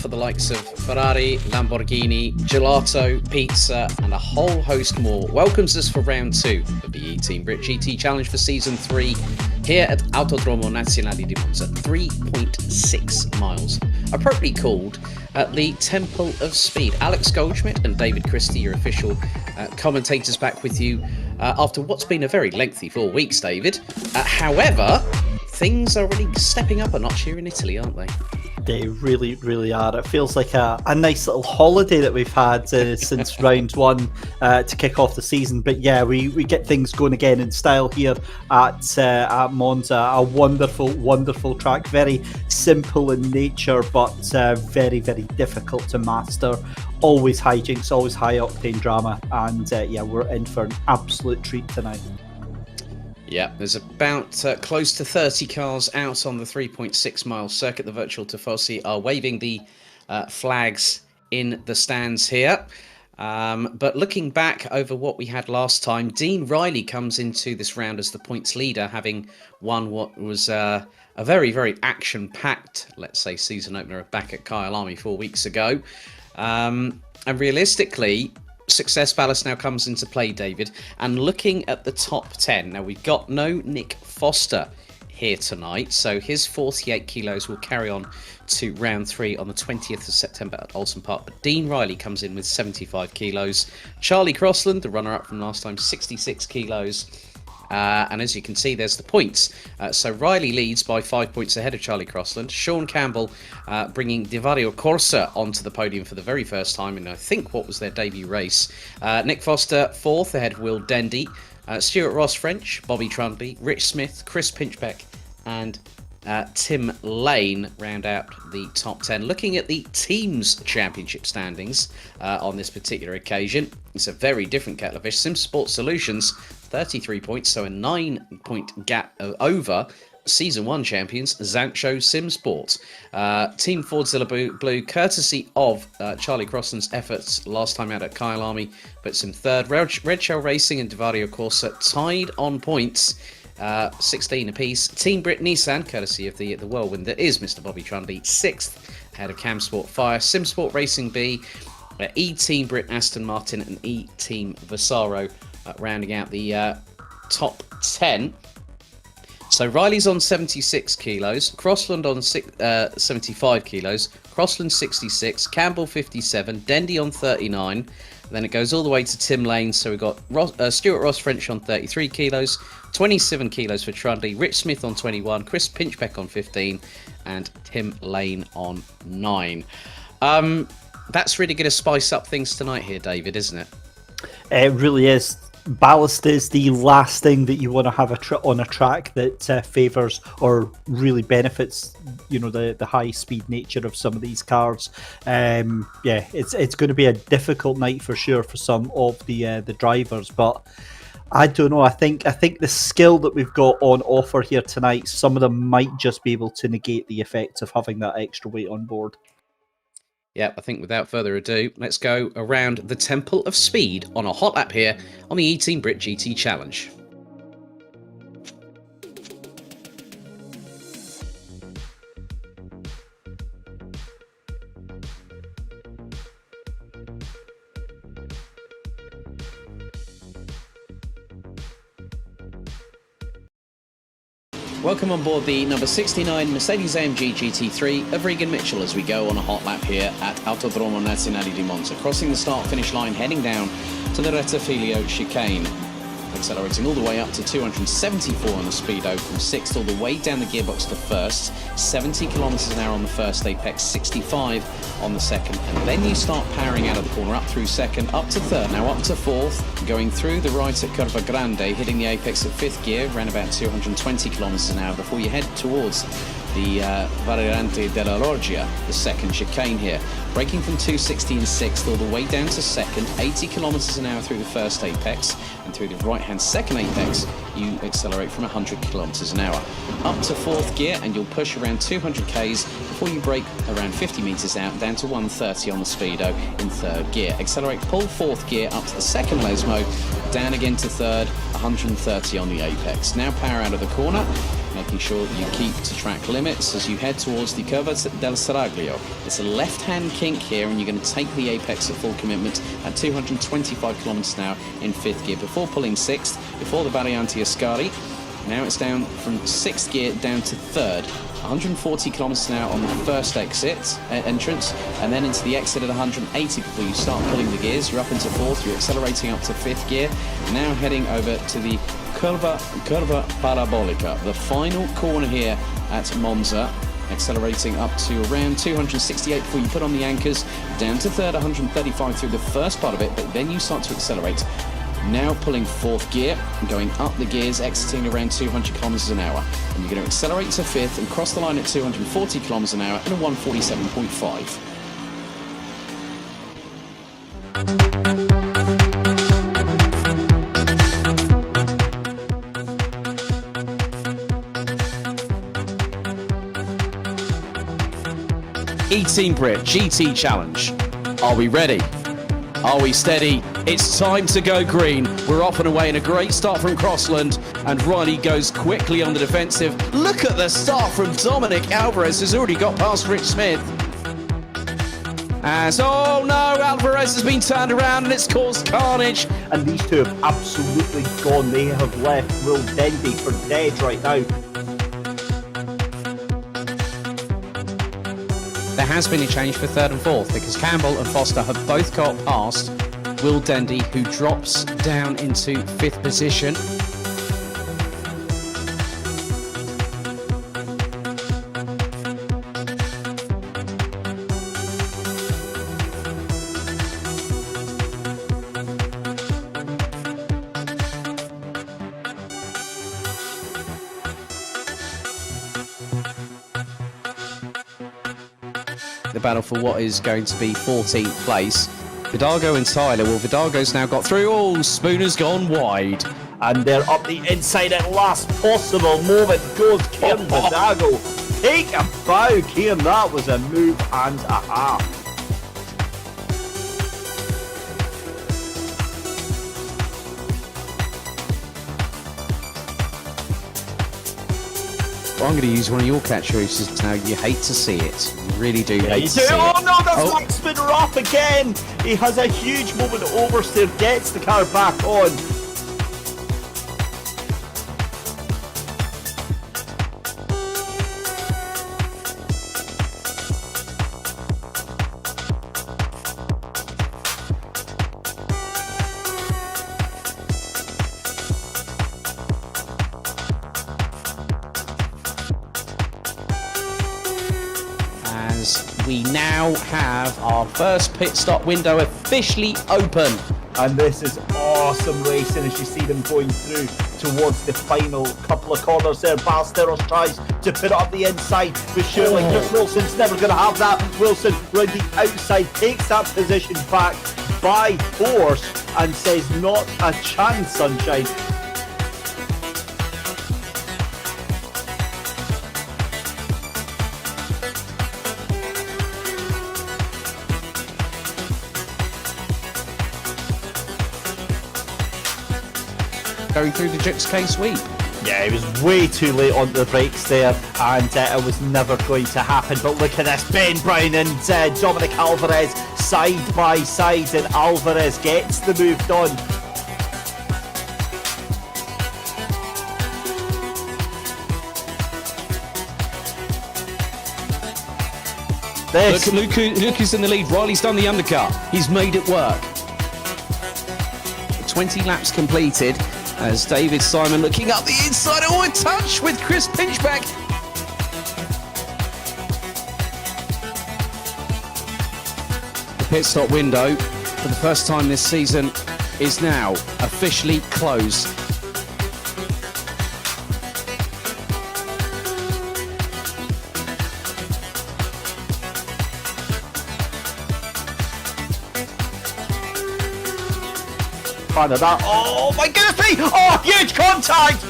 For the likes of Ferrari, Lamborghini, gelato, pizza, and a whole host more, welcomes us for round 2 of the eTeam BRIT GT Challenge for Season 3 here at Autodromo Nazionale di Monza, 3.6 miles, appropriately called the Temple of Speed. Alex Goldschmidt and David Christie, your official commentators, back with you after what's been a very lengthy 4 weeks, David. However, things are really stepping up a notch here in Italy, aren't they? They really, really are. It feels like a nice little holiday that we've had since round 1 to kick off the season. But yeah, we get things going again in style here at Monza. A wonderful, wonderful track. Very simple in nature, but very, very difficult to master. Always hijinks, always high-octane drama. And yeah, we're in for an absolute treat tonight. Yeah, there's about close to 30 cars out on the 3.6 mile circuit. The virtual tifosi are waving the flags in the stands here. But looking back over what we had last time, Dean Riley comes into this round as the points leader, having won what was a very, very action-packed, let's say, season opener back at Kyalami 4 weeks ago. And realistically, success ballast now comes into play, David, and looking at the top 10. Now, we've got no Nick Foster here tonight, so his 48 kilos will carry on to round 3 on the 20th of September at Oulton Park. But Dean Riley comes in with 75 kilos. Charlie Crossland, the runner-up from last time, 66 kilos. And as you can see, there's the points. So Riley leads by 5 points ahead of Charlie Crossland. Sean Campbell bringing Divario Corsa onto the podium for the very first time in, I think, what was their debut race. Nick Foster, 4th, ahead of Will Dendy. Stuart Ross French, Bobby Trundley, Rich Smith, Chris Pinchbeck, and Tim Lane round out the top 10. Looking at the team's championship standings on this particular occasion, it's a very different kettle of fish. Simsport Solutions, 33 points, so a 9-point gap over Season 1 champions, Zansho Simport. Team Fordzilla Blue, courtesy of Charlie Crossland's efforts last time out at Kyalami, puts him third. Red Shell Racing and Divario Corsa tied on points, 16 apiece. Team BRIT Nissan, courtesy of the whirlwind that is Mr. Bobby Trundy, 6th, ahead of Campsport Fire. Simsport Racing B, eTeam BRIT Aston Martin, and eTeam Vasaro rounding out the top 10. So Riley's on 76 kilos, Crossland on 75 kilos, Crossland 66, Campbell 57, Dendy on 39. Then it goes all the way to Tim Lane. So we've got Stuart Ross French on 33 kilos, 27 kilos for Trundley, Rich Smith on 21, Chris Pinchbeck on 15, and Tim Lane on 9. That's really going to spice up things tonight here, David, isn't it? It really is. Ballast is the last thing that you want to have on a track that favours or really benefits, the high speed nature of some of these cars. It's going to be a difficult night for sure for some of the drivers, but I don't know. I think the skill that we've got on offer here tonight, some of them might just be able to negate the effects of having that extra weight on board. Yeah, I think without further ado, let's go around the Temple of Speed on a hot lap here on the eTeam BRIT GT Challenge. Welcome on board the number 69 Mercedes-AMG GT3 of Regan Mitchell as we go on a hot lap here at Autodromo Nazionale di Monza, crossing the start-finish line, heading down to the Rettifilio chicane, accelerating all the way up to 274 on the speedo from 6th all the way down the gearbox to 1st, 70 kilometers an hour on the first apex, 65 on the second, and then you start powering out of the corner, up through 2nd, up to 3rd, now up to 4th, going through the right at Curva Grande, hitting the apex at 5th gear, around about 220 kilometers an hour before you head towards the Variante della Loggia, the second chicane here, braking from 260 in 6th all the way down to 2nd, 80 kilometers an hour through the first apex, and through the right-hand second apex, you accelerate from 100 kilometers an hour. Up to 4th gear, and you'll push around 200 k's before you brake around 50 meters out, down to 130 on the speedo in 3rd gear. Accelerate, pull 4th gear up to the second lesmo, down again to 3rd, 130 on the apex. Now power out of the corner, making sure you keep to track limits as you head towards the Curva del Seraglio. It's a left-hand kink here, and you're going to take the apex at full commitment at 225 kilometers an hour in 5th gear before pulling 6th, before the Variante Ascari. Now it's down from 6th gear down to 3rd, 140 kilometers an hour on the first entrance, and then into the exit at 180 before you start pulling the gears. You're up into 4th, you're accelerating up to 5th gear, now heading over to the Curva Parabolica, the final corner here at Monza, accelerating up to around 268 before you put on the anchors, down to 3rd, 135 through the first part of it, but then you start to accelerate. Now pulling 4th gear, going up the gears, exiting around 200 kilometers an hour, and you're going to accelerate to 5th and cross the line at 240 kilometers an hour in a 147.5. eTeam BRIT GT Challenge. Are we ready? Are we steady? It's time to go green. We're off and away in a great start from Crossland, and Riley goes quickly on the defensive. Look at the start from Dominic Alvarez, who's already got past Rich Smith. As, oh no, Alvarez has been turned around and it's caused carnage. And these two have absolutely gone. They have left Will Dendy for dead right now. There has been a change for 3rd and 4th because Campbell and Foster have both got past Will Dendy, who drops down into 5th position. The battle for what is going to be 14th place. Vidago and Tyler. Well, Vidago's now got through. Oh, Spooner's gone wide. and they're up the inside at last possible moment. Goes Kieran Vidago. Take a bow, Kieran. That was a move and a half. Well, I'm going to use one of your catchphrases now. You hate to see it. You really do hate to see it. Oh no, that's Lexman Roth again. He has a huge moment of oversteer, gets the car back on. We now have our first pit stop window officially open. And this is awesome racing as you see them going through towards the final couple of corners there. Ballesteros tries to put it up the inside, but surely Chris Wilson's never going to have that. Wilson round the outside takes that position back by force and says not a chance, Sunshine. Going through the Jukes K sweep. Yeah, he was way too late on the brakes there, and it was never going to happen. But look at this, Ben Brown and Dominic Alvarez side by side, and Alvarez gets the move done. Luke is in the lead. Riley's done the undercut. He's made it work. 20 laps completed. As David Simon looking up the inside, a touch with Chris Pinchback. The pit stop window for the first time this season is now officially closed. Of that. Oh my goodness me! Oh, huge contact!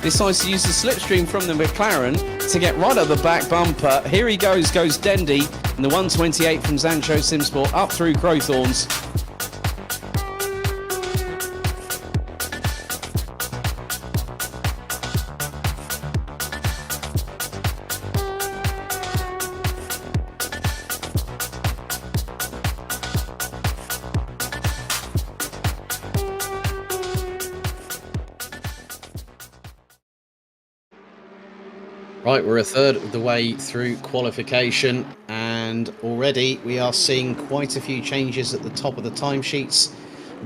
Decides to use the slipstream from the McLaren to get right at the back bumper. Here he goes Dendy in the 128 from Zansho Simpsort up through Crowthorns. Right, we're a third of the way through qualification, and already we are seeing quite a few changes at the top of the timesheets.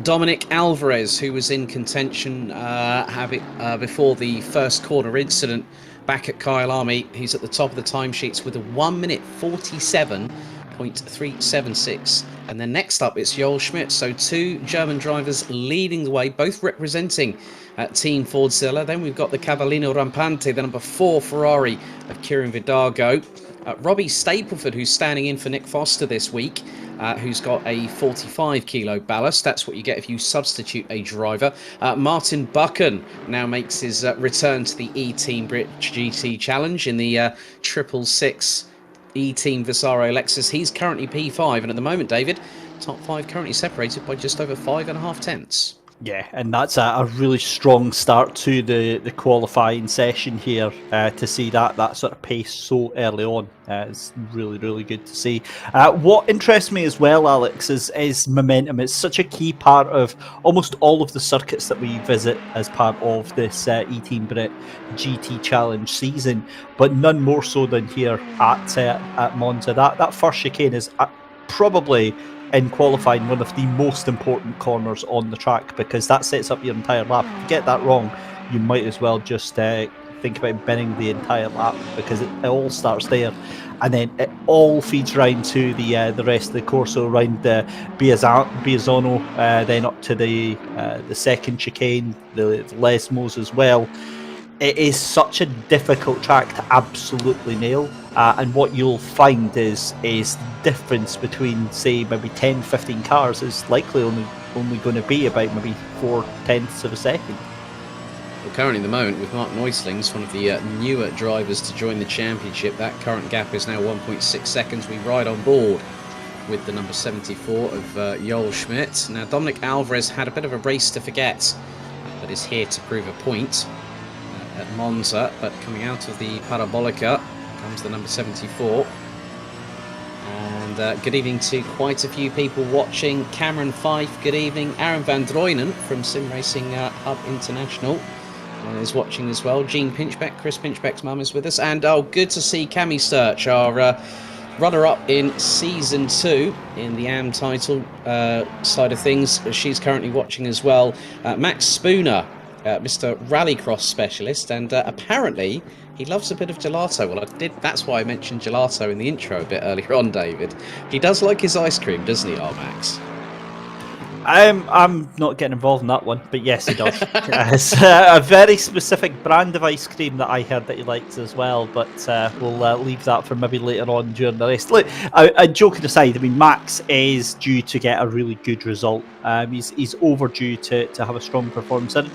Dominic Alvarez, who was in contention before the first corner incident back at Kyalami, he's at the top of the timesheets with a 1 minute 47.376. And then next up, it's Goldschmidt. So two German drivers leading the way, both representing Team Fordzilla. Then we've got the Cavallino Rampante, the number 4 Ferrari of Kieran Vidago. Robbie Stapleford, who's standing in for Nick Foster this week, who's got a 45 kilo ballast. That's what you get if you substitute a driver. Martin Buchan now makes his return to the eTeam BRIT GT Challenge in the 666 eTeam Visaro Lexus. He's currently P5, and at the moment, David, top 5 currently separated by just over 5.5 tenths. Yeah, and that's a really strong start to the qualifying session here to see that sort of pace so early on. It's really, really good to see. What interests me as well, Alex, is momentum. It's such a key part of almost all of the circuits that we visit as part of this eTeam BRIT GT Challenge season, but none more so than here at Monza. That first chicane is probably in qualifying one of the most important corners on the track, because that sets up your entire lap. If you get that wrong, you might as well just think about binning the entire lap, because it all starts there, and then it all feeds around to the rest of the course, so around Biazzano, then up to the second chicane, the Lesmos as well. It is such a difficult track to absolutely nail, and what you'll find is the difference between, say, maybe 10, 15 cars is likely only going to be about maybe 4/10 of a second. Well, currently at the moment, with Mark Neuslings, one of the newer drivers to join the championship, that current gap is now 1.6 seconds. We ride on board with the number 74 of Goldschmidt. Now, Dominic Alvarez had a bit of a race to forget, but is here to prove a point at Monza. But coming out of the Parabolica comes the number 74. And good evening to quite a few people watching. Cameron Fife, good evening. Aaron Van Drooinen from Sim Racing Hub International is watching as well. Jean Pinchbeck, Chris Pinchbeck's mum, is with us. And good to see Cami Sturch, our runner-up in Season 2 in the AM title side of things. She's currently watching as well. Max Spooner, Mr. Rallycross specialist, and apparently he loves a bit of gelato. Well, that's why I mentioned gelato in the intro a bit earlier on, David. He does like his ice cream, doesn't he, Max? I'm not getting involved in that one, but yes, he does. It's a very specific brand of ice cream that I heard that he likes as well, but we'll leave that for maybe later on during the race. Look, joking aside, I mean, Max is due to get a really good result. He's overdue to have a strong performance. Had a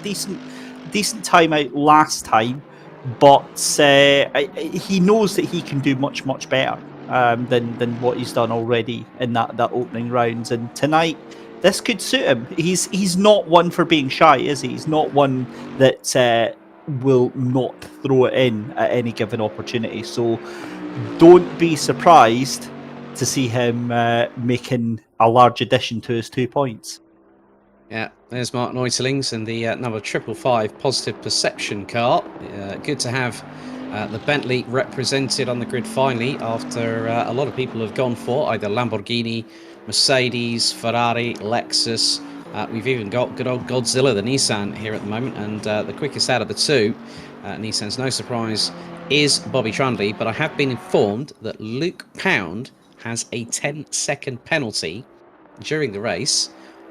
decent time out last time, but he knows that he can do much better than what he's done already in that opening rounds. And tonight, this could suit him. He's not one for being shy, is he? He's not one that will not throw it in at any given opportunity. So don't be surprised to see him making a large addition to his 2 points. Yeah, there's Mark Neutelings and the number 555 Positive Perception car. Good to have the Bentley represented on the grid finally, after a lot of people have gone for either Lamborghini, Mercedes, Ferrari, Lexus. We've even got good old Godzilla, the Nissan, here at the moment, and the quickest out of the two, Nissan's no surprise, is Bobby Trundley. But I have been informed that Luke Pound has a 10-second penalty during the race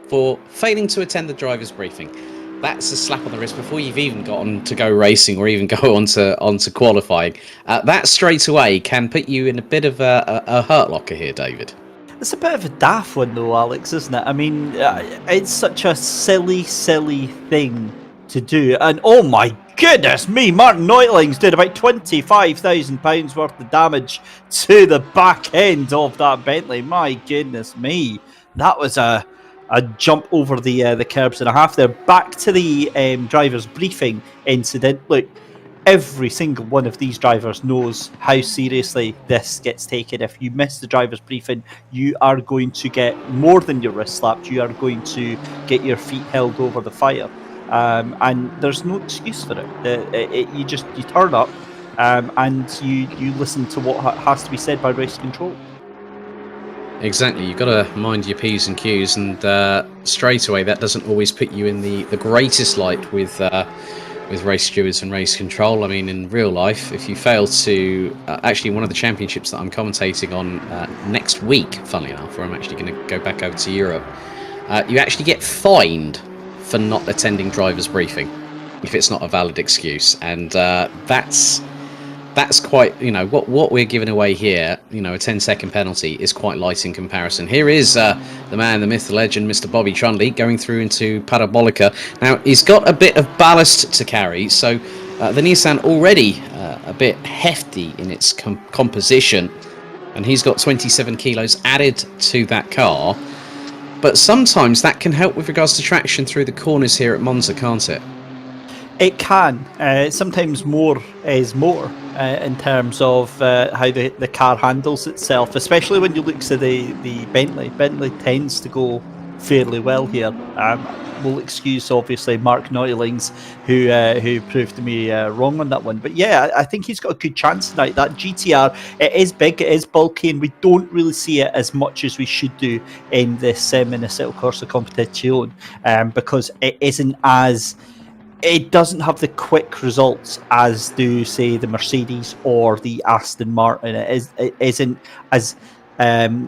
for failing to attend the driver's briefing. That's a slap on the wrist before you've even gotten to go racing or even go onto qualifying. That straight away can put you in a bit of a hurt locker here, David. It's a bit of a daft one though, Alex, isn't it? I mean, it's such a silly thing to do. And oh my goodness me, Martin Neutlings did about £25,000 worth of damage to the back end of that Bentley. My goodness me. That was a jump over the curbs and a half there. Back to the driver's briefing incident. Look, every single one of these drivers knows how seriously this gets taken. If you miss the driver's briefing, you are going to get more than your wrist slapped. You are going to get your feet held over the fire. And there's no excuse for it. You turn up and you listen to what has to be said by race control. Exactly, you've got to mind your P's and Q's, and straight away that doesn't always put you in the greatest light with race stewards and race control. I mean, in real life, if you fail to... actually, one of the championships that I'm commentating on next week, funnily enough, where I'm actually going to go back over to Europe, you actually get fined for not attending driver's briefing if it's not a valid excuse. And that's quite, what we're giving away here, a 10-second penalty is quite light in comparison. Here is the man, the myth, the legend, Mr. Bobby Trundley, going through into Parabolica. Now, he's got a bit of ballast to carry, so the Nissan already a bit hefty in its composition, and he's got 27 kilos added to that car. But sometimes that can help with regards to traction through the corners here at Monza, can't it? It can. Sometimes more is more in terms of how the car handles itself, especially when you look to the Bentley. Bentley tends to go fairly well here. We'll excuse, obviously, Mark Neutlings, who proved to me wrong on that one. But yeah, I think he's got a good chance tonight. That GTR, it is big, it is bulky, and we don't really see it as much as we should do in this Minnesota Corsa Competizione, because it isn't as... It doesn't have the quick results as do, say, the Mercedes or the Aston Martin. It isn't as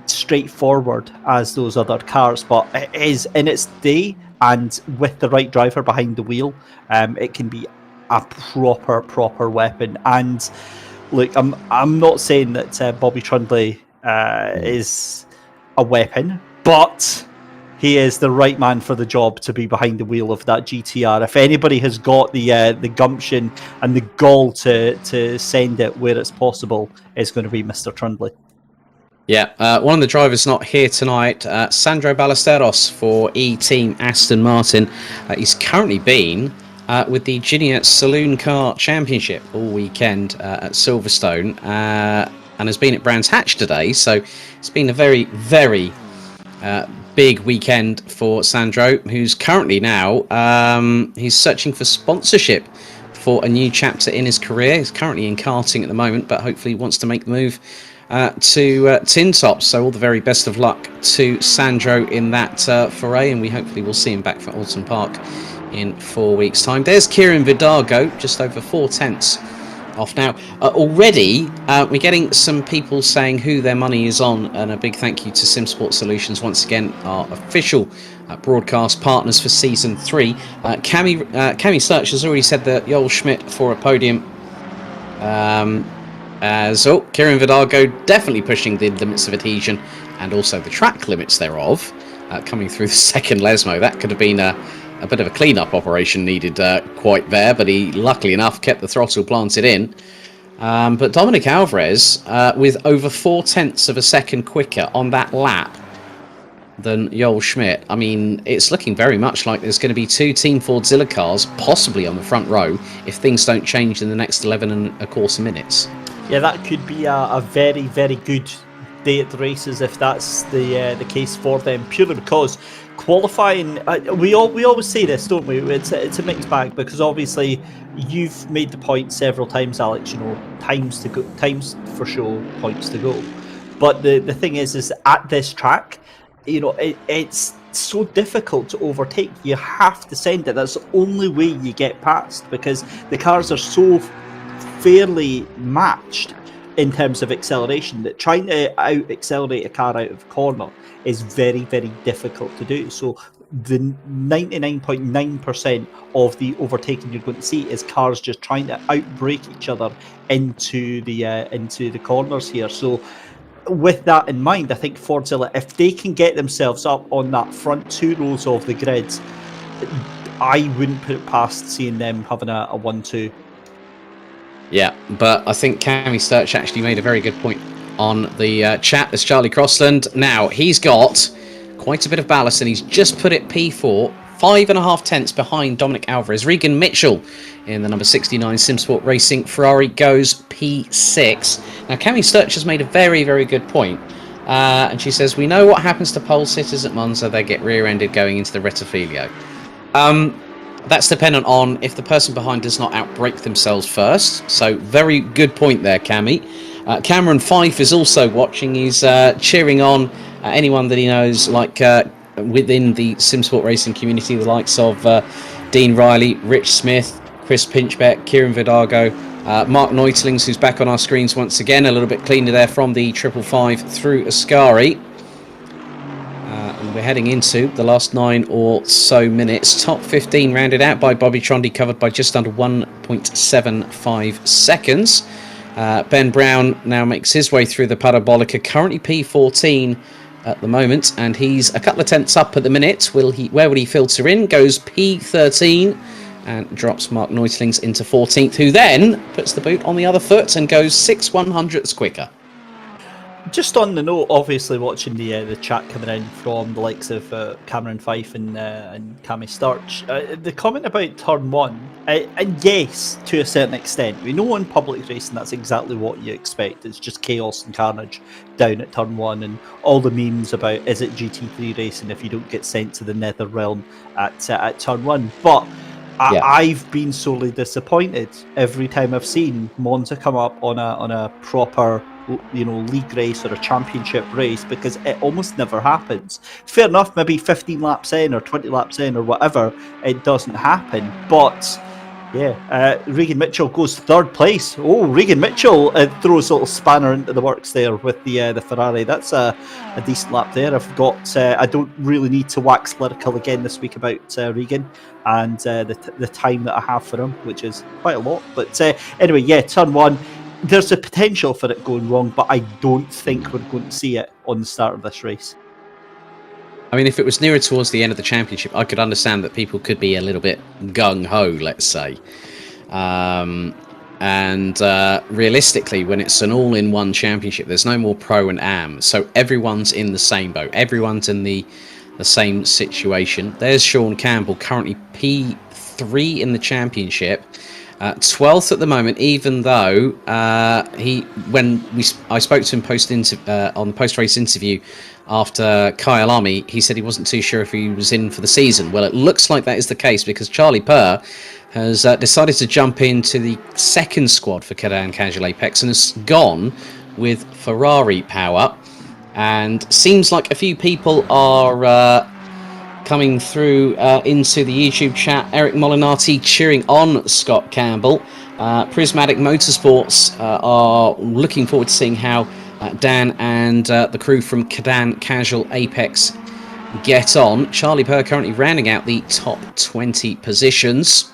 straightforward as those other cars, but it is in its day, and with the right driver behind the wheel, it can be a proper weapon. And look, I'm not saying that Bobby Trundley is a weapon, but he is the right man for the job to be behind the wheel of that GTR. If anybody has got the gumption and the gall to send it where it's possible, it's going to be Mr. Trundley. Yeah, one of the drivers not here tonight, Sandro Ballesteros for eTeam Aston Martin. He's currently been with the Junior Saloon Car Championship all weekend at Silverstone and has been at Brands Hatch today. So it's been a very, very big weekend for Sandro, who's currently now he's searching for sponsorship for a new chapter in his career. He's currently in karting at the moment, but hopefully wants to make the move to tin tops. So all the very best of luck to Sandro in that foray, and we hopefully will see him back for Oulton Park in 4 weeks' time. There's Kieran Vidago, just over 4/10 off now. Already, we're getting some people saying who their money is on, and a big thank you to Simsport Solutions, once again, our official broadcast partners for Season 3. Cami Search has already said that Goldschmidt for a podium. Kieran Vidago definitely pushing the limits of adhesion and also the track limits thereof, coming through the second Lesmo. That could have been a bit of a clean-up operation needed quite there, but he, luckily enough, kept the throttle planted in. But Dominic Alvarez, with over 0.4 of a second quicker on that lap than Goldschmidt. I mean, it's looking very much like there's going to be two Team Fordzilla cars, possibly on the front row, if things don't change in the next 11.25 minutes. Yeah, that could be a very, very good day at the races if that's the case for them, purely because qualifying, we always say this, don't we? It's a mixed bag, because obviously you've made the point several times, Alex, you know, times for show, points to go. But the thing is at this track, you know, it's so difficult to overtake. You have to send it. That's the only way you get past, because the cars are so fairly matched in terms of acceleration that trying to out accelerate a car out of corner is very, very difficult to do. So the 99.9% of the overtaking you're going to see is cars just trying to outbrake each other into the corners here. So with that in mind, I think Fordzilla, if they can get themselves up on that front 2 rows of the grids, I wouldn't put it past seeing them having a 1-2. Yeah, but I think Cami Sturch actually made a very good point on the chat as Charlie Crossland. Now, he's got quite a bit of ballast and he's just put it P4, 5.5 behind Dominic Alvarez. Regan Mitchell in the number 69 Simsport Racing Ferrari goes P6. Now, Cami Sturch has made a very, very good point. And she says, we know what happens to pole sitters at Monza. They get rear-ended going into the Rettifilio. That's dependent on if the person behind does not outbrake themselves first. So very good point there, Cammy. Cameron Fife is also watching. He's cheering on anyone that he knows, like within the Simsport racing community, the likes of Dean Riley, Rich Smith, Chris Pinchbeck, Kieran Vidago, Mark Neutlings, who's back on our screens once again, a little bit cleaner there from the 555 through Ascari. And we're heading into the last 9 or so minutes. Top 15 rounded out by Bobby Trundy, covered by just under 1.75 seconds. Ben Brown now makes his way through the Parabolica, currently P14 at the moment, and he's a couple of tenths up at the minute. Where will he filter in? Goes P13 and drops Mark Neutlings into 14th, who then puts the boot on the other foot and goes 6/100ths quicker. Just on the note, obviously watching the chat coming in from the likes of Cameron Fife and Cami Sturch, the comment about turn 1, and yes, to a certain extent, we know in public racing that's exactly what you expect. It's just chaos and carnage down at turn 1, and all the memes about is it GT3 racing if you don't get sent to the nether realm at turn 1. But I've been sorely disappointed every time I've seen Monza come up on a proper, you know, league race or a championship race, because it almost never happens. Fair enough, maybe 15 laps in or 20 laps in or whatever, it doesn't happen. But Yeah, Regan Mitchell goes third place. Oh, Regan Mitchell throws a little spanner into the works there with the Ferrari. That's a decent lap there. I've got. I don't really need to wax lyrical again this week about Regan and the time that I have for him, which is quite a lot. But anyway, yeah, turn one. There's a potential for it going wrong, but I don't think we're going to see it on the start of this race. I mean, if it was nearer towards the end of the championship, I could understand that people could be a little bit gung-ho, let's say. And realistically, when it's an all-in-one championship, there's no more pro and am. So everyone's in the same boat. Everyone's in the same situation. There's Sean Campbell, currently P3 in the championship. 12th at the moment, even though I spoke to him on the post-race interview after Kyalami, he said he wasn't too sure if he was in for the season. Well, it looks like that is the case because Charlie Purr has decided to jump into the second squad for Cadan Casual Apex and has gone with Ferrari power. And seems like a few people are coming through into the YouTube chat. Eric Molinati cheering on Scott Campbell. Prismatic Motorsports are looking forward to seeing how Dan and the crew from Cadan Casual Apex get on. Charlie Purr currently rounding out the top 20 positions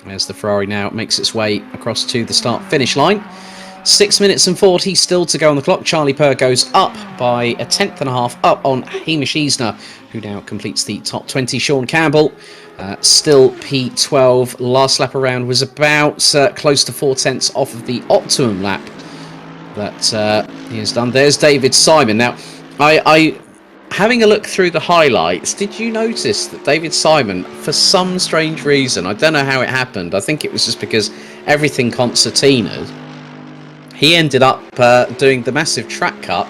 as the Ferrari now makes its way across to the start-finish line. 6 minutes and 40 still to go on the clock. Charlie Purr goes up by a tenth and a half up on Hamish Easner, who now completes the top 20. Sean Campbell still P12. Last lap around was about close to 4 tenths off of the optimum lap that he has done. There's David Simon. Now, I having a look through the highlights, did you notice that David Simon, for some strange reason, I don't know how it happened, I think it was just because everything concertinaed, he ended up doing the massive track cut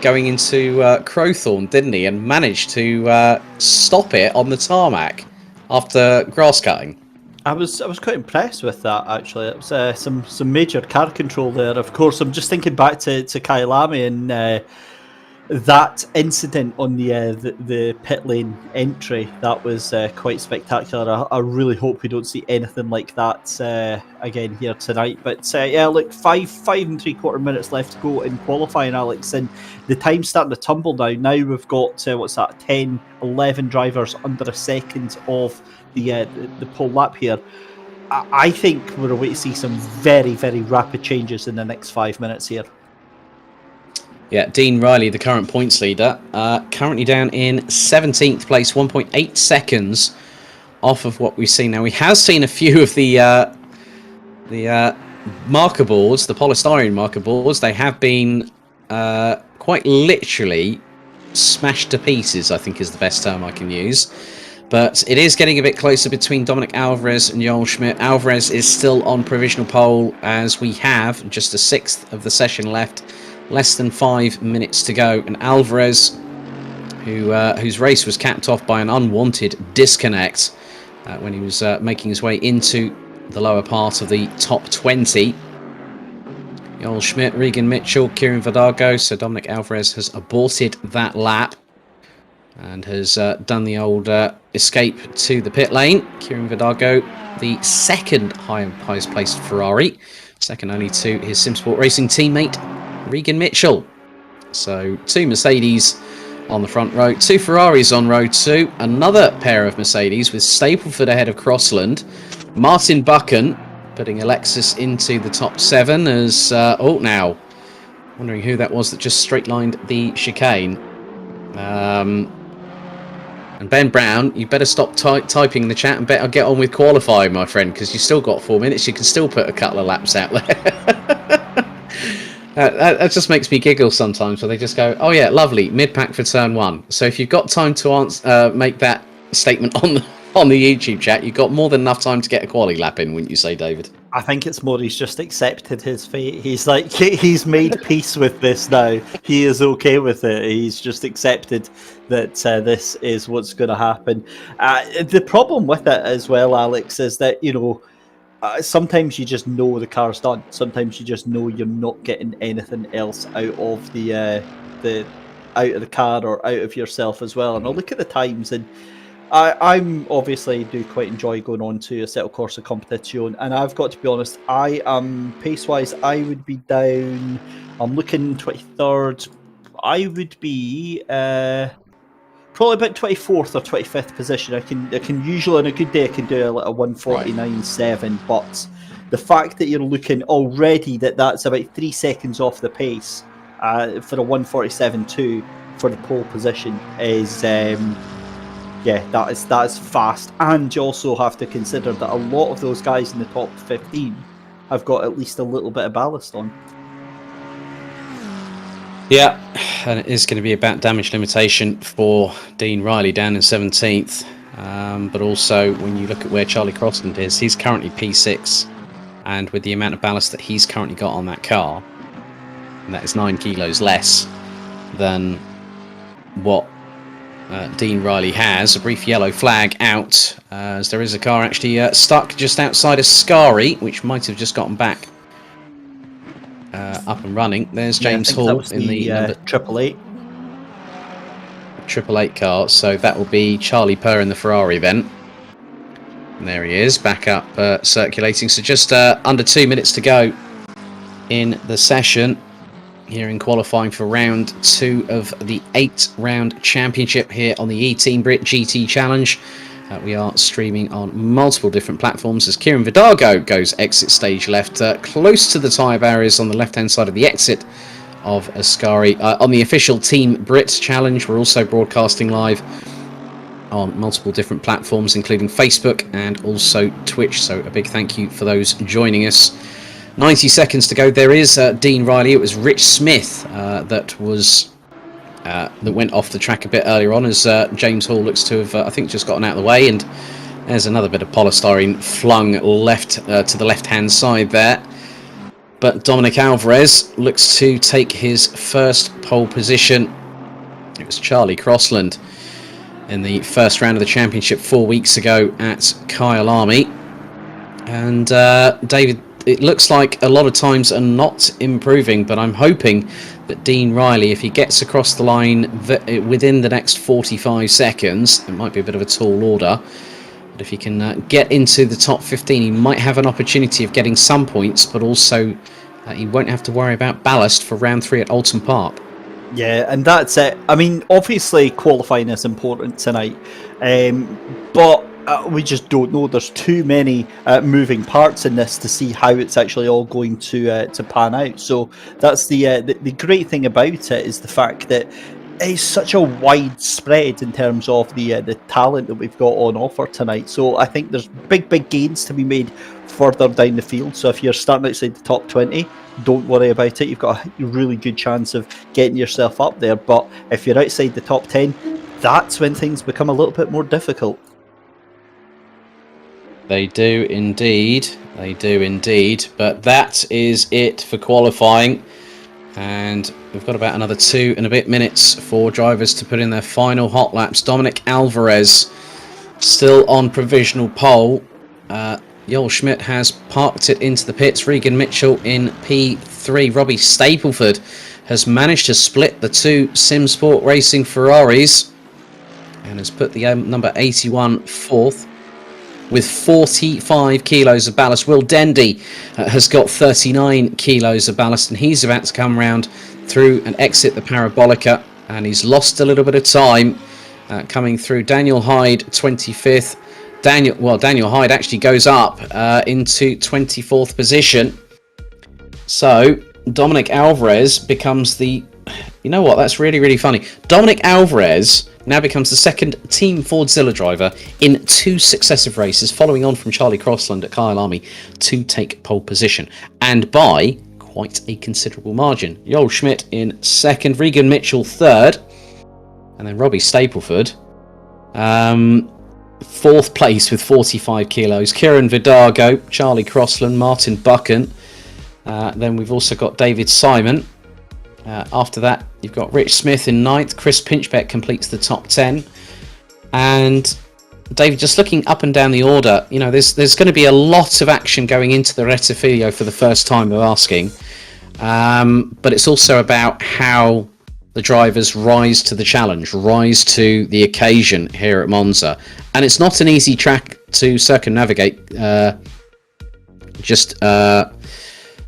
going into Crowthorne, didn't he? And managed to stop it on the tarmac after grass cutting. I was quite impressed with that, actually. It was some major car control there. Of course, I'm just thinking back to Kyalami and that incident on the pit lane entry. That was quite spectacular. I really hope we don't see anything like that again here tonight. But yeah, look, 5 3/4 minutes left to go in qualifying, Alex, and the time's starting to tumble now. Now we've got 10, 11 drivers under a second of the pole lap here. I think we're away to see some very, very rapid changes in the next 5 minutes here. Yeah, Dean Riley, the current points leader, currently down in 17th place, 1.8 seconds off of what we've seen. Now, we have seen a few of the marker boards, the polystyrene marker boards. They have been quite literally smashed to pieces, I think is the best term I can use. But it is getting a bit closer between Dominic Alvarez and Goldschmidt. Alvarez is still on provisional pole as we have just a sixth of the session left. Less than 5 minutes to go, and Alvarez, whose race was capped off by an unwanted disconnect when he was making his way into the lower part of the top 20. Goldschmidt, Regan Mitchell, Kieran Vidago. So Dominic Alvarez has aborted that lap and has done the old escape to the pit lane. Kieran Vidago, the second highest placed Ferrari, second only to his Simsport Racing teammate Regan Mitchell. So 2 Mercedes on the front row, 2 Ferraris on row 2, another pair of Mercedes with Stapleford ahead of Crossland. Martin Buchan putting Alexis into the top 7 as now wondering who that was that just straight lined the chicane. And Ben Brown, you better stop typing in the chat and better get on with qualifying, my friend, because you've still got 4 minutes. You can still put a couple of laps out there. That just makes me giggle sometimes, where they just go, "Oh yeah, lovely, mid-pack for turn 1." So if you've got time to make that statement on the YouTube chat, you've got more than enough time to get a quali lap in, wouldn't you say, David? I think it's more he's just accepted his fate. He's like, he's made peace with this now. He is okay with it. He's just accepted that this is what's going to happen. The problem with it as well, Alex, is that, sometimes you just know the car's done. Sometimes you just know you're not getting anything else out of the car or out of yourself as well. And I'll look at the times, and I'm obviously do quite enjoy going on to a Assetto Corsa competition, and I've got to be honest, I am pace-wise, I would be down. I'm looking 23rd. I would be probably about 24th or 25th position. I can usually on a good day I can do a 149.7, but the fact that you're looking already that's about 3 seconds off the pace for a 147.2 for the pole position is that is fast. And you also have to consider that a lot of those guys in the top 15 have got at least a little bit of ballast on. Yeah, and it is going to be about damage limitation for Dean Riley down in 17th. But also, when you look at where Charlie Crossland is, he's currently P6. And with the amount of ballast that he's currently got on that car, and that is 9 kilos less than what Dean Riley has. A brief yellow flag out, as there is a car actually stuck just outside of Scari, which might have just gotten back up and running. There's James Hall in the number 888 car, so that will be Charlie Purr in the Ferrari then. And there he is, back up circulating. So just under 2 minutes to go in the session here in qualifying for round 2 of the 8-round championship here on the eTeam BRIT GT Challenge. We are streaming on multiple different platforms as Kieran Vidago goes exit stage left, close to the tyre barriers on the left-hand side of the exit of Ascari. On the official Team BRIT Challenge, we're also broadcasting live on multiple different platforms, including Facebook and also Twitch. So a big thank you for those joining us. 90 seconds to go. There is Dean Riley. It was Rich Smith that went off the track a bit earlier on, as James Hall looks to have, I think, just gotten out of the way. And there's another bit of polystyrene flung left to the left-hand side there. But Dominic Alvarez looks to take his first pole position. It was Charlie Crossland in the first round of the championship 4 weeks ago at Kyalami. And David, it looks like a lot of times are not improving, but I'm hoping that Dean Riley, if he gets across the line within the next 45 seconds, it might be a bit of a tall order, but if he can get into the top 15, he might have an opportunity of getting some points, but also he won't have to worry about ballast for round 3 at OULTON Park. Yeah, and that's it. I mean, obviously qualifying is important tonight, but we just don't know. There's too many moving parts in this to see how it's actually all going to pan out. So that's the great thing about it, is the fact that it's such a wide spread in terms of the talent that we've got on offer tonight. So I think there's big gains to be made further down the field. So if you're starting outside the top 20, don't worry about it. You've got a really good chance of getting yourself up there. But if you're outside the top 10, that's when things become a little bit more difficult. They do indeed. They do indeed. But that is it for qualifying. And we've got about another 2 and a bit minutes for drivers to put in their final hot laps. Dominic Alvarez still on provisional pole. Goldschmidt has parked it into the pits. Regan Mitchell in P3. Robbie Stapleford has managed to split the 2 Simsport Racing Ferraris and has put the number 81 fourth with 45 kilos of ballast. Will Dendy has got 39 kilos of ballast, and he's about to come round through and exit the Parabolica, and he's lost a little bit of time coming through. Daniel Hyde 25th. Daniel Hyde actually goes up into 24th position. So Dominic Alvarez becomes the... You know what? That's really funny. Dominic Alvarez now becomes the second Team Fordzilla driver in 2 successive races, following on from Charlie Crossland at Kyalami, to take pole position, and by quite a considerable margin. Goldschmidt in second, Regan Mitchell third, and then Robbie Stapleford fourth place with 45 kilos. Kieran Vidago, Charlie Crossland, Martin Buchan. Then we've also got David Simon. After that, you've got Rich Smith in 9th. Chris Pinchbeck completes the top 10. And David, just looking up and down the order, you know, there's going to be a lot of action going into the Rettifilio for the first time of asking. But it's also about how the drivers rise to the challenge, rise to the occasion here at Monza. And it's not an easy track to circumnavigate, just to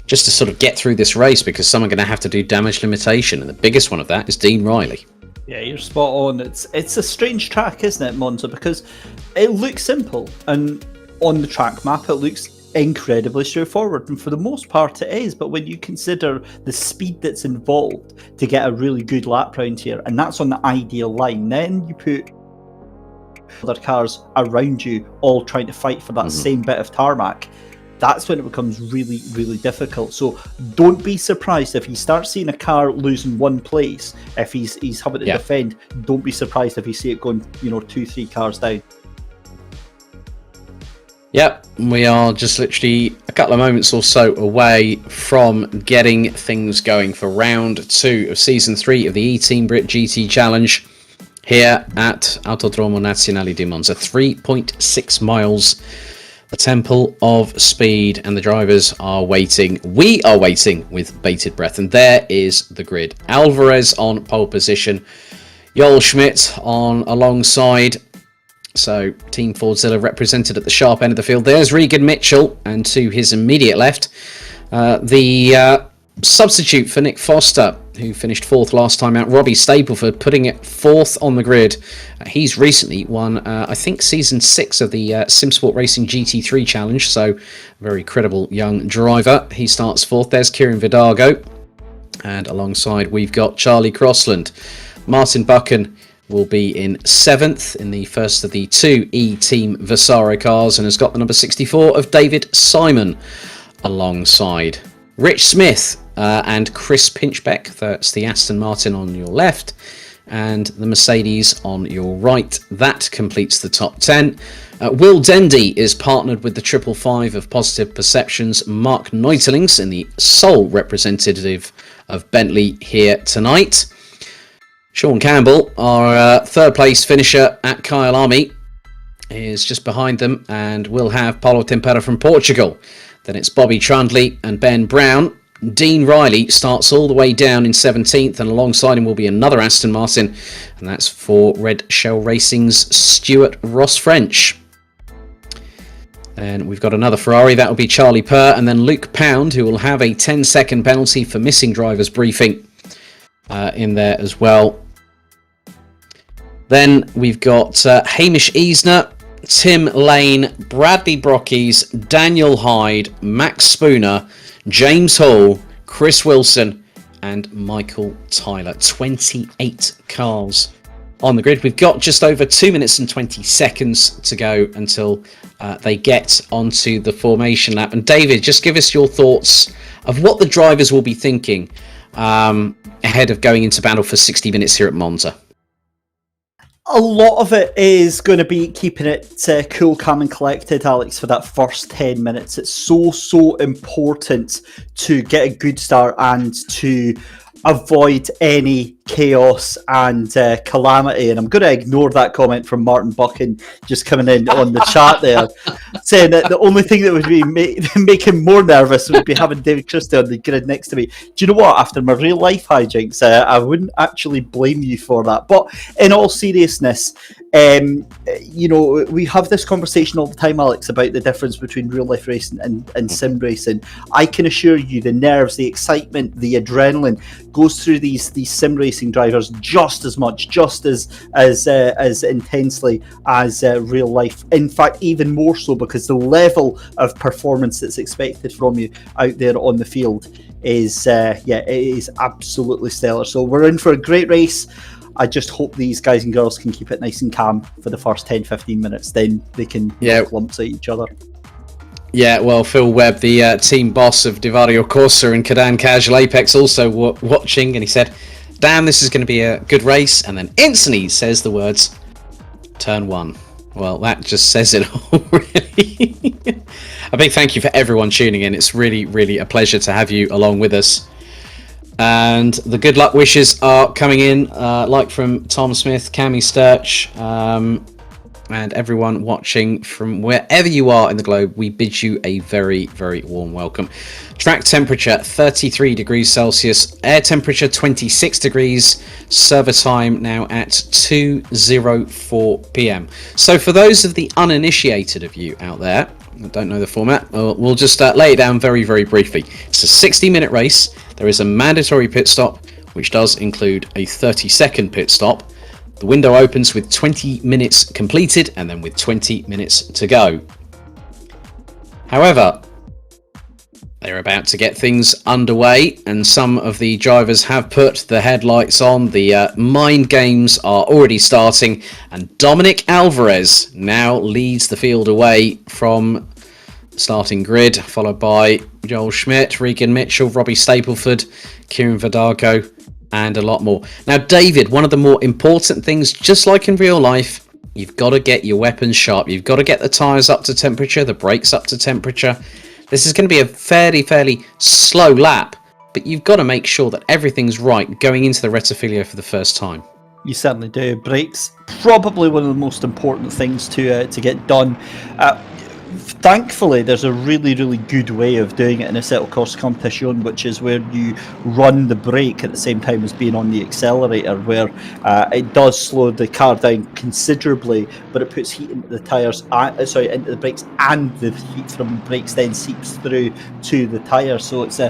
sort of get through this race, because some are going to have to do damage limitation, and the biggest one of that is Dean Riley. Yeah, you're spot on. It's a strange track, isn't it, Monza? Because it looks simple, and on the track map it looks incredibly straightforward, and for the most part it is. But when you consider the speed that's involved to get a really good lap round here, and that's on the ideal line, then you put other cars around you all trying to fight for that same bit of tarmac, that's when it becomes really, really difficult. So don't be surprised if you start seeing a car losing one place. If he's having to defend, don't be surprised if you see it going, 2-3 cars down. Yep, we are just literally a couple of moments or so away from getting things going for round 2 of season 3 of the eTeam BRIT GT Challenge here at Autodromo Nazionale di Monza. 3.6 miles, the Temple of Speed, and the drivers are waiting. We are waiting with bated breath, and there is the grid. Alvarez on pole position, Goldschmidt on alongside. So Team Fordzilla represented at the sharp end of the field. There's Regan Mitchell, and to his immediate left, the substitute for Nick Foster, who finished 4th last time out, Robbie Stapleford, putting it 4th on the grid. He's recently won, I think, Season 6 of the Simsport Racing GT3 Challenge, so very credible young driver. He starts 4th. There's Kieran Vidago, and alongside we've got Charlie Crossland. Martin Buchan will be in 7th in the first of the 2 eTeam Vasaro cars, and has got the number 64 of David Simon alongside. Rich Smith and Chris Pinchbeck, that's the Aston Martin on your left, and the Mercedes on your right. That completes the top 10. Will Dendy is partnered with the 555 of Positive Perceptions, Mark Neutelings, in the sole representative of Bentley here tonight. Sean Campbell, our 3rd place finisher at Kyalami, is just behind them, and we'll have Paulo Tempera from Portugal. Then it's Bobby Trundley and Ben Brown. Dean Riley starts all the way down in 17th, and alongside him will be another Aston Martin, and that's for Red Shell Racing's Stuart Ross French. And we've got another Ferrari, that will be Charlie Purr, and then Luke Pound, who will have a 10-second penalty for missing driver's briefing in there as well. Then we've got Hamish Easner, Tim Lane, Bradley Brockies, Daniel Hyde, Max Spooner, James Hall, Chris Wilson, and Michael Tyler. 28 cars on the grid. We've got just over 2 minutes and 20 seconds to go until they get onto the formation lap. And David, just give us your thoughts of what the drivers will be thinking ahead of going into battle for 60 minutes here at Monza. A lot of it is going to be keeping it cool, calm and collected, Alex, for that first 10 minutes. It's so important to get a good start and to avoid any chaos and calamity. And I'm going to ignore that comment from Martin Buchan just coming in on the chat there, saying that the only thing that would be make him more nervous would be having David Christie on the grid next to me. Do you know what? After my real life hijinks, I wouldn't actually blame you for that. But in all seriousness, we have this conversation all the time, Alex, about the difference between real life racing and sim racing. I can assure you the nerves, the excitement, the adrenaline goes through these sim racing drivers just as much, just as intensely as real life. In fact, even more so, because the level of performance that's expected from you out there on the field is it is absolutely stellar. So we're in for a great race. I just hope these guys and girls can keep it nice and calm for the first 10-15 minutes. Then they can knock lumps at each other. Yeah, well, Phil Webb, the team boss of Divario Corsa and Cadan Casual Apex, also watching, and he said, damn, this is going to be a good race. And then instantly says the words, turn 1. Well, that just says it all, really. A big thank you for everyone tuning in. It's really, really a pleasure to have you along with us. And the good luck wishes are coming in, like from Tom Smith, Cammy Sturch, and everyone watching from wherever you are in the globe, we bid you a very, very warm welcome. Track temperature 33 degrees Celsius, air temperature 26 degrees, server time now at 2:04 p.m. So for those of the uninitiated of you out there, don't know the format, we'll just lay it down very, very briefly. It's a 60-minute race. There is a mandatory pit stop, which does include a 30-second pit stop. The window opens with 20 minutes completed and then with 20 minutes to go. However, they're about to get things underway, and some of the drivers have put the headlights on. The mind games are already starting, and Dominic Alvarez now leads the field away from the starting grid, followed by Goldschmidt, Regan Mitchell, Robbie Stapleford, Kieran Vidago, and a lot more. Now, David, one of the more important things, just like in real life, you've got to get your weapons sharp. You've got to get the tyres up to temperature, the brakes up to temperature. This is going to be a fairly slow lap, but you've got to make sure that everything's right going into the Rettifilio for the first time. You certainly do. Brakes, probably one of the most important things to get done. Thankfully, there's a really good way of doing it in a cyclocross competition, which is where you run the brake at the same time as being on the accelerator, where it does slow the car down considerably, but it puts heat into the tyres, into the brakes, and the heat from the brakes then seeps through to the tyres. So it's a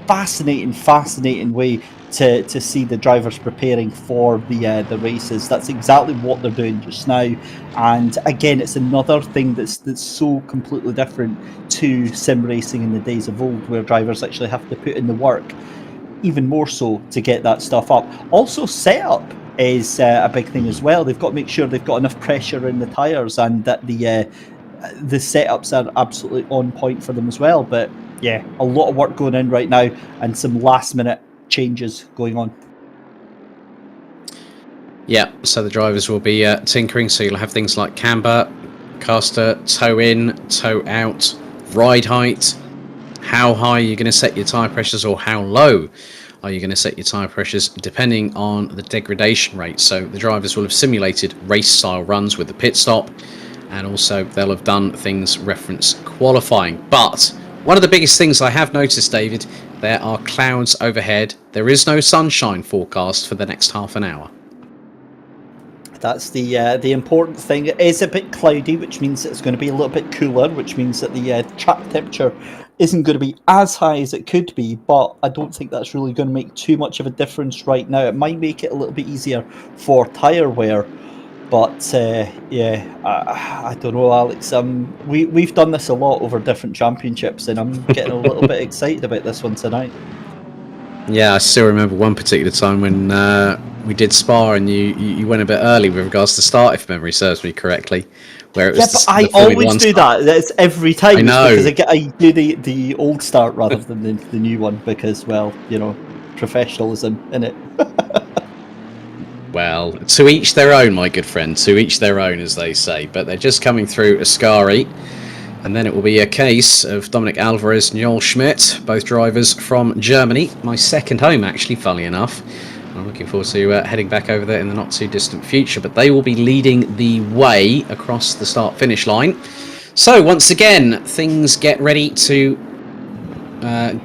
fascinating way to see the drivers preparing for the races. That's exactly what they're doing just now, and again, it's another thing that's so completely different to sim racing in the days of old, where drivers actually have to put in the work even more so to get that stuff up. Also, setup is a big thing as well. They've got to make sure they've got enough pressure in the tyres, and that the setups are absolutely on point for them as well. But yeah, a lot of work going in right now, and some last minute changes going on. Yeah, so the drivers will be tinkering, so you'll have things like camber, caster, toe in, toe out, ride height, how high you're going to set your tyre pressures, or how low are you going to set your tyre pressures, depending on the degradation rate. So the drivers will have simulated race style runs with the pit stop, and also they'll have done things reference qualifying. But one of the biggest things I have noticed, David, there are clouds overhead. There is no sunshine forecast for the next half an hour. That's the important thing. It is a bit cloudy, which means it's going to be a little bit cooler, which means that the track temperature isn't going to be as high as it could be, but I don't think that's really going to make too much of a difference right now. It might make it a little bit easier for tyre wear, but I don't know, Alex. We've done this a lot over different championships, and I'm getting a little bit excited about this one tonight. Yeah, I still remember one particular time when we did Spa, and you went a bit early with regards to start, if memory serves me correctly. Where it was but I always do that. That's every time. I know. Because I do the old start rather than the new one, because, well, professionalism in it. Well, to each their own, my good friend. To each their own, as they say. But they're just coming through Ascari, and then it will be a case of Dominic Alvarez and Goldschmidt, both drivers from Germany. My second home, actually, funnily enough. I'm looking forward to heading back over there in the not too distant future, but they will be leading the way across the start-finish line. So once again, things get ready to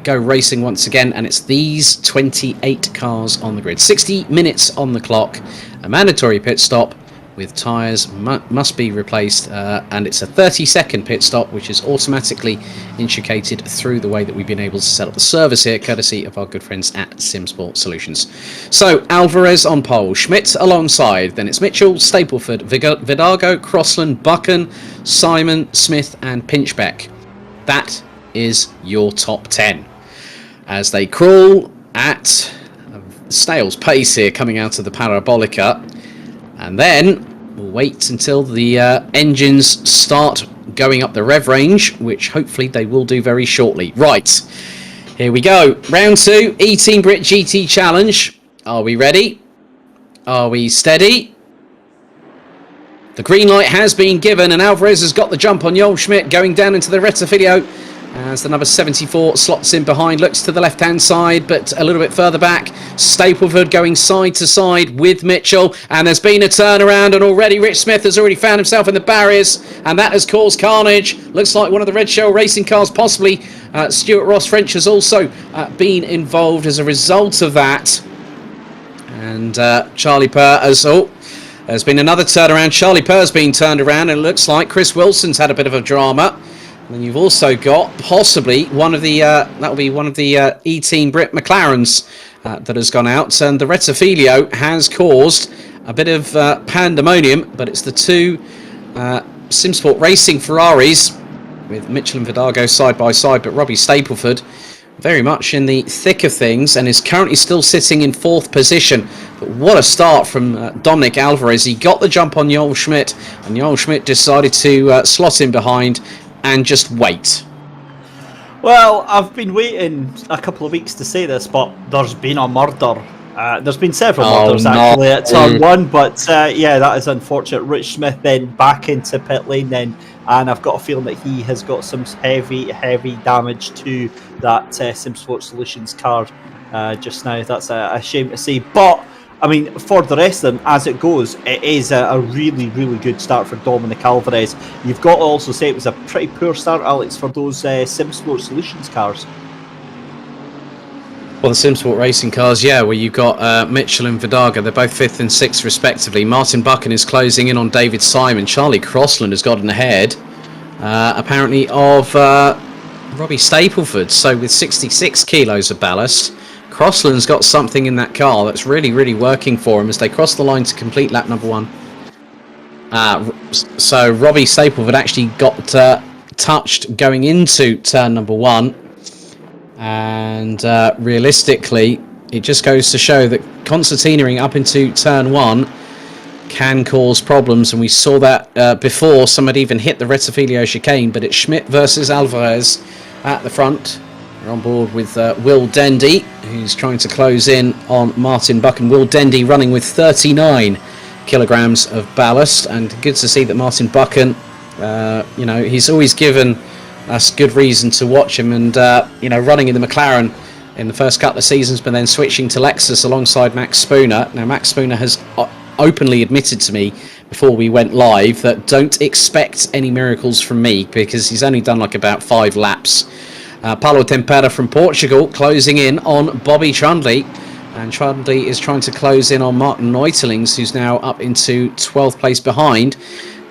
go racing once again, and it's these 28 cars on the grid. 60 minutes on the clock, a mandatory pit stop with tyres must be replaced, and it's a 30-second pit stop, which is automatically intricated through the way that we've been able to set up the service here, courtesy of our good friends at Simsport Solutions. So Alvarez on pole, Schmidt alongside, then it's Mitchell, Stapleford, Vidago, Crossland, Buchan, Simon, Smith and Pinchbeck. That is your top 10 as they crawl at snail's pace here, coming out of the Parabolica. And then we'll wait until the engines start going up the rev range, which hopefully they will do very shortly. Right, here we go. Round 2, eTeam BRIT GT Challenge. Are we ready? Are we steady? The green light has been given, and Alvarez has got the jump on Goldschmidt going down into the Rettifilio. As the number 74 slots in behind, looks to the left-hand side, but a little bit further back. Stapleford going side to side with Mitchell, and there's been a turnaround, and already Rich Smith has already found himself in the barriers, and that has caused carnage. Looks like one of the Red Shell racing cars, possibly Stuart Ross French, has also been involved as a result of that. And Charlie Purr has... Oh, there's been another turnaround. Charlie Purr's been turned around, and it looks like Chris Wilson's had a bit of a drama. And then you've also got possibly one of the that'll be one of the eTeam BRIT McLarens that has gone out, and the Rettifilio has caused a bit of pandemonium. But it's the two Simsport Racing Ferraris with Mitchell and Vidago side by side, but Robbie Stapleford very much in the thick of things and is currently still sitting in 4th position. But what a start from Dominic Alvarez. He got the jump on Goldschmidt, and Goldschmidt decided to slot in behind and just wait. Well, I've been waiting a couple of weeks to say this, but there's been a murder. There's been several murders actually at turn 1, but yeah, that is unfortunate. Rich Smith then back into pit lane then, and I've got a feeling that he has got some heavy damage to that Simsport Solutions car just now. That's a shame to say, but I mean, for the rest of them, as it goes, it is a really good start for Dominic Alvarez. You've got to also say it was a pretty poor start, Alex, for those Simsport Solutions cars. Well, the Simsport racing cars, yeah, where you've got Mitchell and Vidago, they're both 5th and 6th respectively. Martin Buchan is closing in on David Simon. Charlie Crossland has gotten ahead, apparently, of Robbie Stapleford. So with 66 kilos of ballast, Crossland's got something in that car that's really working for him as they cross the line to complete lap number 1. So Robbie Stapleford actually got touched going into turn number 1. And realistically, it just goes to show that concertinaing up into turn 1 can cause problems. And we saw that before somebody even hit the Rettifilio chicane. But it's Schmidt versus Alvarez at the front. We're on board with Will Dendy, who's trying to close in on Martin Buchan. Will Dendy running with 39 kilograms of ballast. And good to see that Martin Buchan, you know, he's always given us good reason to watch him, and you know, running in the McLaren in the first couple of seasons, but then switching to Lexus alongside Max Spooner. Now, Max Spooner has openly admitted to me before we went live that don't expect any miracles from me because he's only done like about 5 laps. Paulo Tempera from Portugal closing in on Bobby Trundley, and Trundley is trying to close in on Martin Neutelings, who's now up into 12th place behind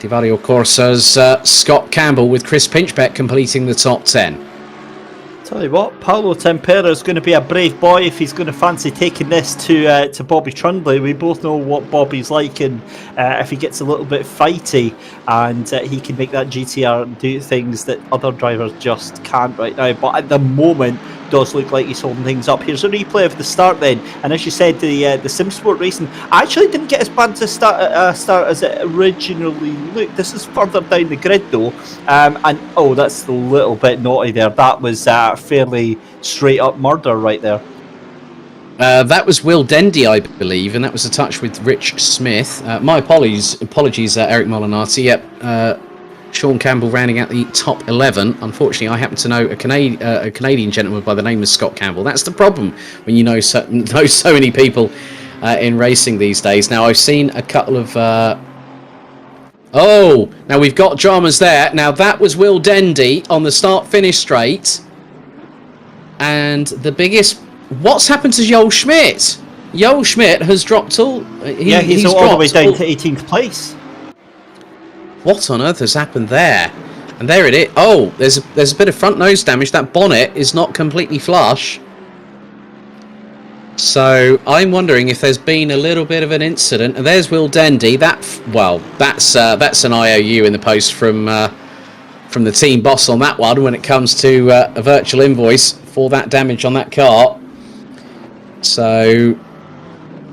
Divario Corsa's Scott Campbell, with Chris Pinchbeck completing the top 10. Tell you what, Paulo Tempera is going to be a brave boy if he's going to fancy taking this to Bobby Trundley. We both know what Bobby's like, and if he gets a little bit fighty, and he can make that GTR do things that other drivers just can't right now. But at the moment, does look like he's holding things up. Here's a replay of the start then, and as you said, the Simsport Racing actually didn't get as bad to start as it originally looked. This is further down the grid though, and oh, that's a little bit naughty there. That was fairly straight up murder right there. That was Will Dendy, I believe, and that was a touch with Rich Smith. My apologies, Eric Molinati. Yep. Sean Campbell rounding out the top 11. Unfortunately, I happen to know a Canadian gentleman by the name of Scott Campbell. That's the problem when you know so many people in racing these days. Now, I've seen a couple of... Oh, now we've got dramas there. Now, that was Will Dendy on the start-finish straight. And the biggest... What's happened to Joel Schmidt? Joel Schmidt has dropped all... he's all the way down to 18th place. What on earth has happened there? And there it is. Oh, there's a bit of front nose damage. That bonnet is not completely flush. So I'm wondering if there's been a little bit of an incident. And there's Will Dendy. That's an IOU in the post from the team boss on that one when it comes to a virtual invoice for that damage on that car. So.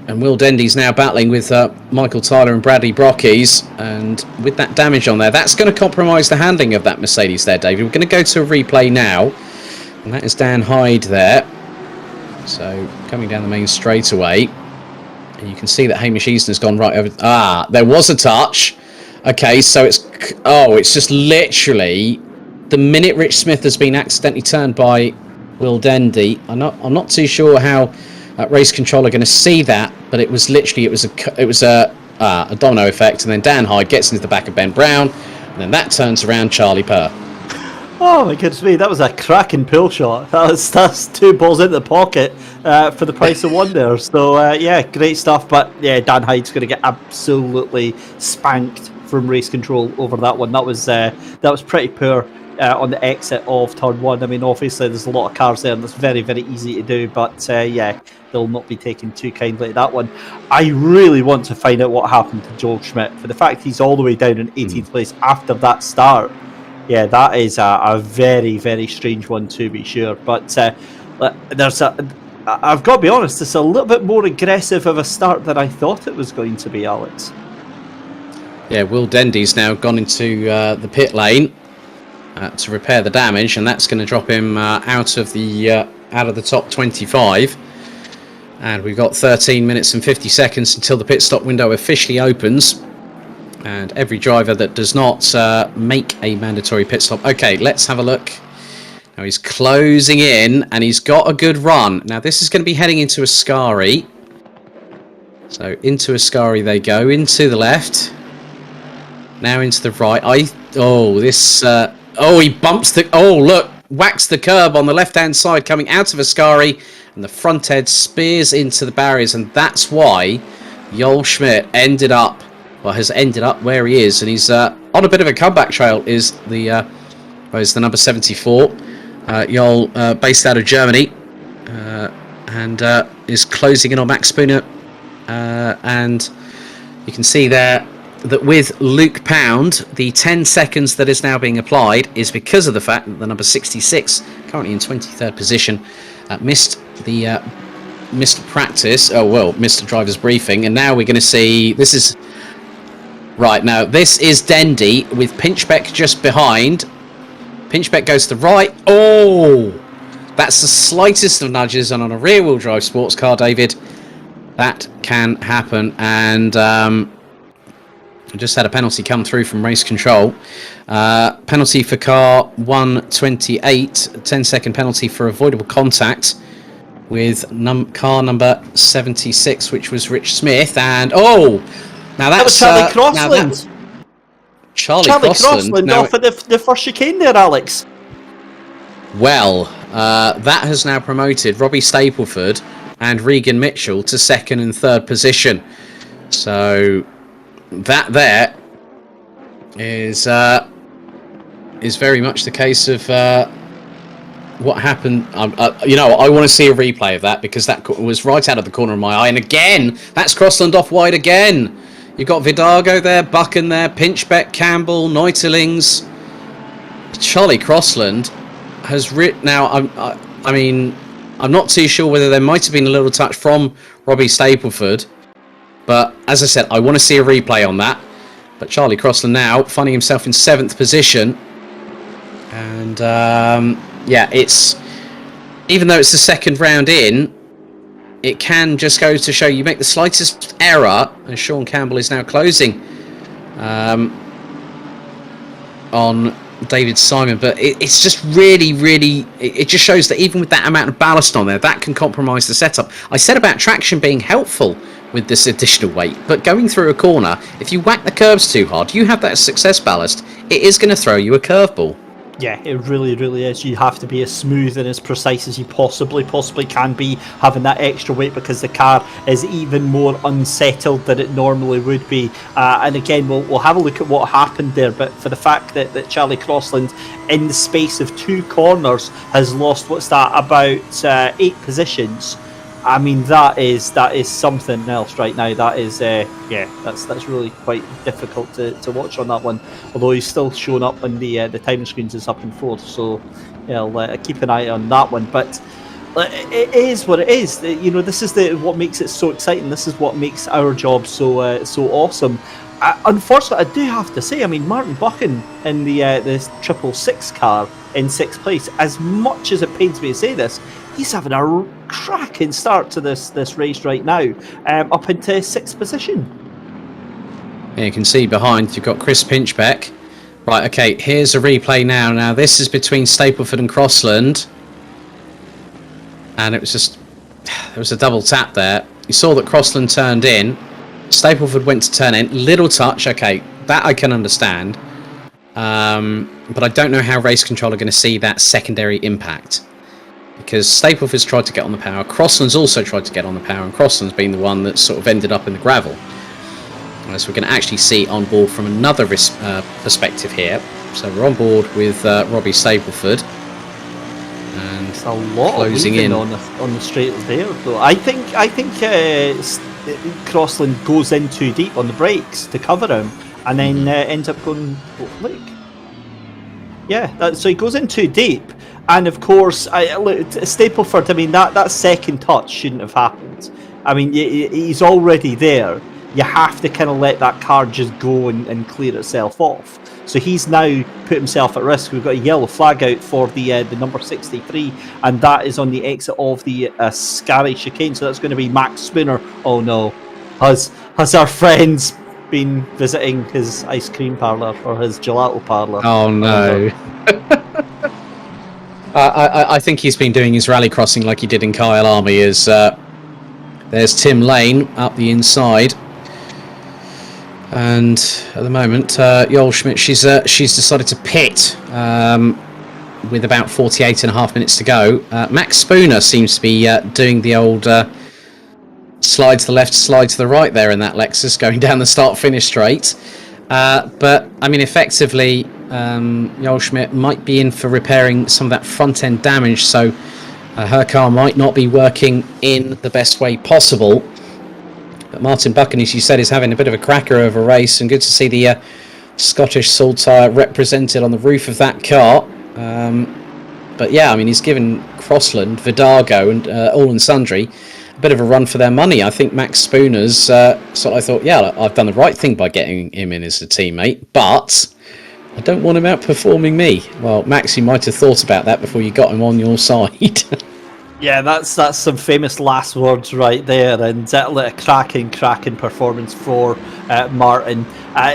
And Will Dendy's now battling with Michael Tyler and Bradley Brockies. And with that damage on there, that's going to compromise the handling of that Mercedes there, David. We're going to go to a replay now. And that is Dan Hyde there. So coming down the main straightaway. And you can see that Hamish Easton has gone right over... Ah, there was a touch. Okay, so it's just literally the minute Rich Smith has been accidentally turned by Will Dendy. I'm not too sure how race control are going to see that, but it was a domino effect, and then Dan Hyde gets into the back of Ben Brown, and then that turns around Charlie Purr. Oh my goodness me, that was a cracking pull shot. That's 2 balls into the pocket for the price of 1 there. So yeah, great stuff. But yeah, Dan Hyde's going to get absolutely spanked from race control over that one. That was pretty poor on the exit of turn 1. I mean, obviously there's a lot of cars there, and it's very, very easy to do. But yeah, they'll not be taken too kindly to that one. I really want to find out what happened to Goldschmidt, for the fact he's all the way down in 18th place after that start. Yeah, that is a very, very strange one to be sure. But I've got to be honest, it's a little bit more aggressive of a start than I thought it was going to be, Alex. Yeah, Will Dendy's now gone into the pit lane to repair the damage, and that's going to drop him out of the top 25. And we've got 13 minutes and 50 seconds until the pit stop window officially opens. And every driver that does not make a mandatory pit stop. Okay, let's have a look. Now he's closing in, and he's got a good run. Now this is going to be heading into Ascari. So into Ascari they go, into the left. Now into the right. He bumps the... Oh, look, whacks the curb on the left-hand side coming out of Ascari. And the front end spears into the barriers, and that's why Goldschmidt has ended up where he is, and he's on a bit of a comeback trail. Is the number 74, Jol, based out of Germany, and is closing in on Max Spooner, and you can see there that with Luke Pound, the 10 seconds that is now being applied is because of the fact that the number 66, currently in 23rd position, missed practice. Missed the driver's briefing, and now we're going to see this is. Right, now this is Dendy with Pinchbeck just behind. Pinchbeck goes to the right. Oh! That's the slightest of nudges, and on a rear-wheel drive sports car, David, that can happen. And I just had a penalty come through from race control. Penalty for car 128, 10-second penalty for avoidable contact with car number 76, which was Rich Smith. And, now that was Charlie Crossland. Charlie Crossland now, off at the first chicane there, Alex. Well, that has now promoted Robbie Stapleford and Regan Mitchell to 2nd and 3rd position. So that there is very much the case of what happened. I want to see a replay of that, because that was right out of the corner of my eye. And again, that's Crossland off wide again. You've got Vidago there, Buchan there, Pinchbeck, Campbell, Neuterlings. Charlie Crossland has now. I'm not too sure whether there might have been a little touch from Robbie Stapleford, but as I said, I want to see a replay on that. But Charlie Crossland now finding himself in 7th position, and it's even though it's the 2nd round in. It can just go to show you make the slightest error, and Sean Campbell is now closing on David Simon. But it's just really, it just shows that even with that amount of ballast on there, that can compromise the setup. I said about traction being helpful with this additional weight, but going through a corner, if you whack the curbs too hard, you have that success ballast, it is going to throw you a curveball. Yeah, it really, really is. You have to be as smooth and as precise as you possibly can be, having that extra weight, because the car is even more unsettled than it normally would be. And again, we'll have a look at what happened there, but for the fact that Charlie Crossland, in the space of 2 corners, has lost, about 8 positions. I mean, that is something else right now. That is, that's really quite difficult to watch on that one. Although he's still showing up on the timing screens is up in 4th, so I'll keep an eye on that one. But it is what it is. This is what makes it so exciting. This is what makes our job so awesome. Unfortunately, I do have to say, I mean, Martin Buchan in the 666 car in 6th place. As much as it pains me to say this, he's having a cracking start to this race right now, up into 6th position. Yeah, you can see behind you've got Chris Pinchbeck Right, okay, here's a replay now. Now, this is between Stapleford and Crossland. And it was just... There was a double tap there. You saw that Crossland turned in. Stapleford went to turn in. Little touch, okay, that I can understand. But I don't know how race control are going to see that secondary impact. Because Stapleford's tried to get on the power. Crossland's also tried to get on the power. And Crossland's been the one that sort of ended up in the gravel. So we're going to actually see on board from another perspective here. So we're on board with Robbie Stapleford, and it's a lot closing of in on the straight there. Though I think Crossland goes in too deep on the brakes to cover him, and then ends up going. Oh, look, yeah. So he goes in too deep, and of course, Stapleford. I mean, that second touch shouldn't have happened. I mean, he's already there. You have to kind of let that car just go and clear itself off. So he's now put himself at risk. We've got a yellow flag out for the number 63, and that is on the exit of the Scary chicane. So that's going to be Max Spooner. Oh no, has our friends been visiting his ice cream parlour or his gelato parlour? Oh no. I think he's been doing his rally crossing like he did in Kyalami. There's Tim Lane up the inside. And at the moment, Goldschmidt, she's decided to pit with about 48.5 minutes to go. Max Spooner seems to be doing the old slide to the left, slide to the right there in that Lexus, going down the start-finish straight. But, I mean, effectively, Goldschmidt might be in for repairing some of that front-end damage, so her car might not be working in the best way possible. But Martin Buchan, as you said, is having a bit of a cracker of a race, and good to see the Scottish Saltire represented on the roof of that car. But yeah, I mean, he's given Crossland, Vidago, and All and Sundry a bit of a run for their money. I think Max Spooner's sort of thought, yeah, I've done the right thing by getting him in as a teammate, but I don't want him outperforming me. Well, Max, you might have thought about that before you got him on your side. Yeah, that's some famous last words right there, and a cracking performance for Martin.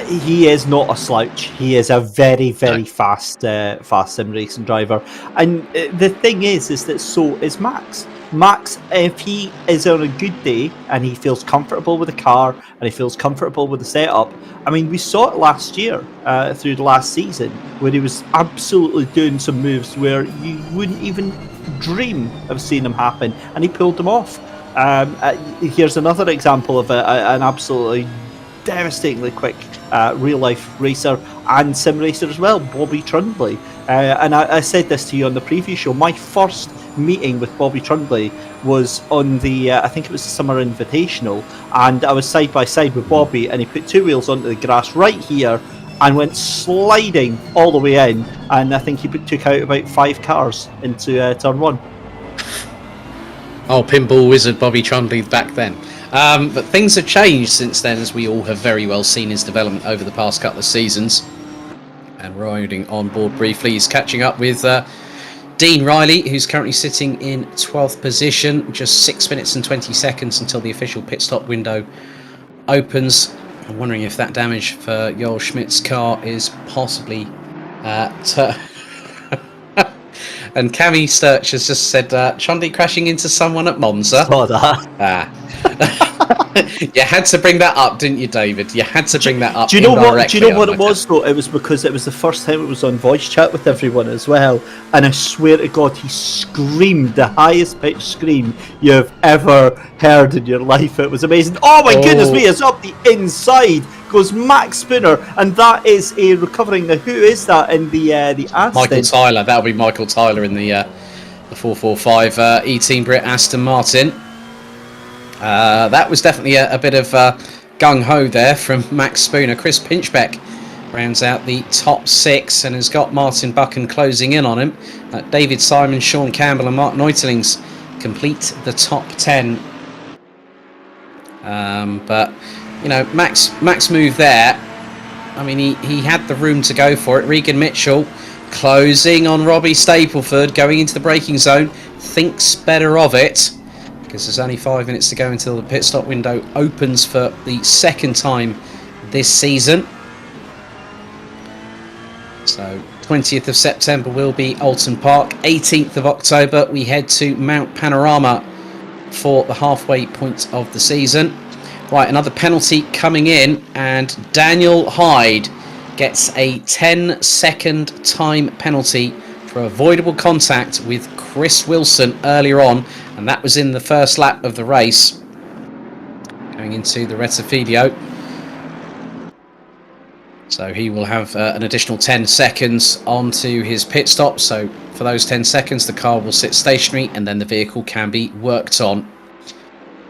He is not a slouch. He is a very fast sim racing driver, and the thing is that so is Max. Max, if he is on a good day and he feels comfortable with the car and he feels comfortable with the setup, I mean, we saw it last year through the last season where he was absolutely doing some moves where you wouldn't even dream of seeing them happen, and he pulled them off. Here's another example of an absolutely devastatingly quick real-life racer and sim racer as well, Bobby Trundley. And I said this to you on the preview show. My first meeting with Bobby Trundley was on the I think it was the Summer Invitational, and I was side by side with Bobby, and he put two wheels onto the grass right here and went sliding all the way in, and I think he took out about 5 cars into turn 1. Oh, pinball wizard Bobby Trundley back then. But things have changed since then, as we all have very well seen his development over the past couple of seasons. And riding on board briefly, he's catching up with Dean Riley, who's currently sitting in 12th position. Just 6 minutes and 20 seconds until the official pit stop window opens. I'm wondering if that damage for Goldschmidt's car is possibly... And Cammy Sturch has just said, Chundy crashing into someone at Monza. Saw that. You had to bring that up, didn't you, David? You had to bring that up. Do you know what it was, though? It was because it was the first time it was on voice chat with everyone as well. And I swear to God, he screamed the highest pitched scream you've ever heard in your life. It was amazing. Oh my goodness me, it's up the inside. Goes Max Spooner, and that is a recovering. Now, who is that in the Aston? Michael Tyler. That'll be Michael Tyler in the 445 eTeam BRIT Aston Martin. That was definitely a bit of gung-ho there from Max Spooner. Chris Pinchbeck rounds out the top 6 and has got Martin Buchan closing in on him. David Simon, Sean Campbell and Mark Neutelings complete the top 10. But, you know, Max moved there. I mean, he had the room to go for it. Regan Mitchell closing on Robbie Stapleford, going into the braking zone. Thinks better of it, because there's only 5 minutes to go until the pit stop window opens for the second time this season. So 20th of September will be Oulton Park. 18th of October we head to Mount Panorama for the halfway point of the season. Right, another penalty coming in, and Daniel Hyde gets a 10-second time penalty for avoidable contact with Chris Wilson earlier on, and that was in the first lap of the race. Going into the Rettifidio. So he will have an additional 10 seconds onto his pit stop. So for those 10 seconds, the car will sit stationary and then the vehicle can be worked on.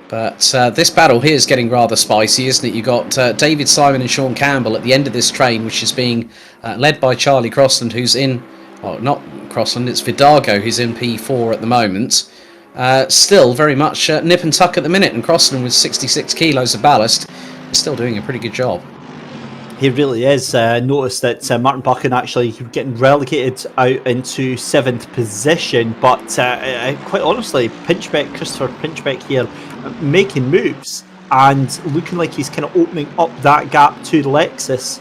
But this battle here is getting rather spicy, isn't it? You've got David Simon and Sean Campbell at the end of this train, which is being led by Charlie Crossland, who's in... Well, not Crossland, it's Vidago, who's in P4 at the moment. Still very much nip and tuck at the minute, and Crossland with 66 kilos of ballast is still doing a pretty good job. He really is. Notice that Martin Buchan actually getting relegated out into 7th position, but quite honestly, Christopher Pinchbeck here making moves and looking like he's kind of opening up that gap to the Lexus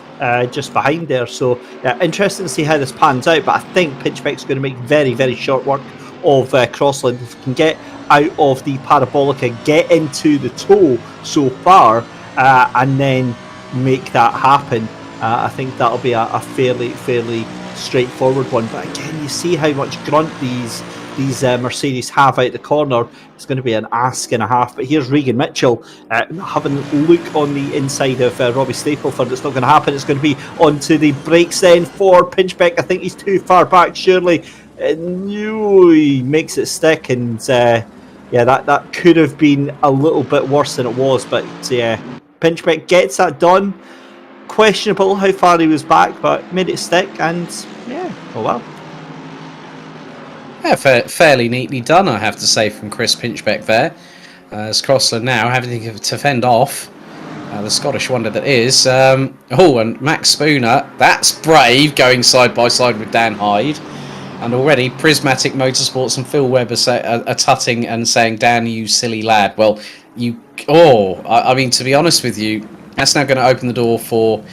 just behind there. So interesting to see how this pans out, but I think Pinchbeck's going to make very, very short work of Crossland. If he can get out of the Parabolica, get into the toe so far, and then make that happen, I think that'll be a fairly straightforward one. But again, you see how much grunt these Mercedes have out the corner. It's going to be an ask and a half. But here's Regan Mitchell having a look on the inside of Robbie Stapleford. It's not going to happen. It's going to be onto the brakes then for Pinchbeck. I think he's too far back, surely. He makes it stick, and yeah, that could have been a little bit worse than it was. But yeah, Pinchbeck gets that done. Questionable how far he was back, but made it stick, and yeah, oh well. Yeah, fairly neatly done, I have to say, from Chris Pinchbeck there. As Crossland now having to fend off the Scottish wonder that is. And Max Spooner, that's brave, going side by side with Dan Hyde. And already Prismatic Motorsports and Phil Webb are tutting and saying, Dan, you silly lad. Well, I mean, to be honest with you, that's now going to open the door for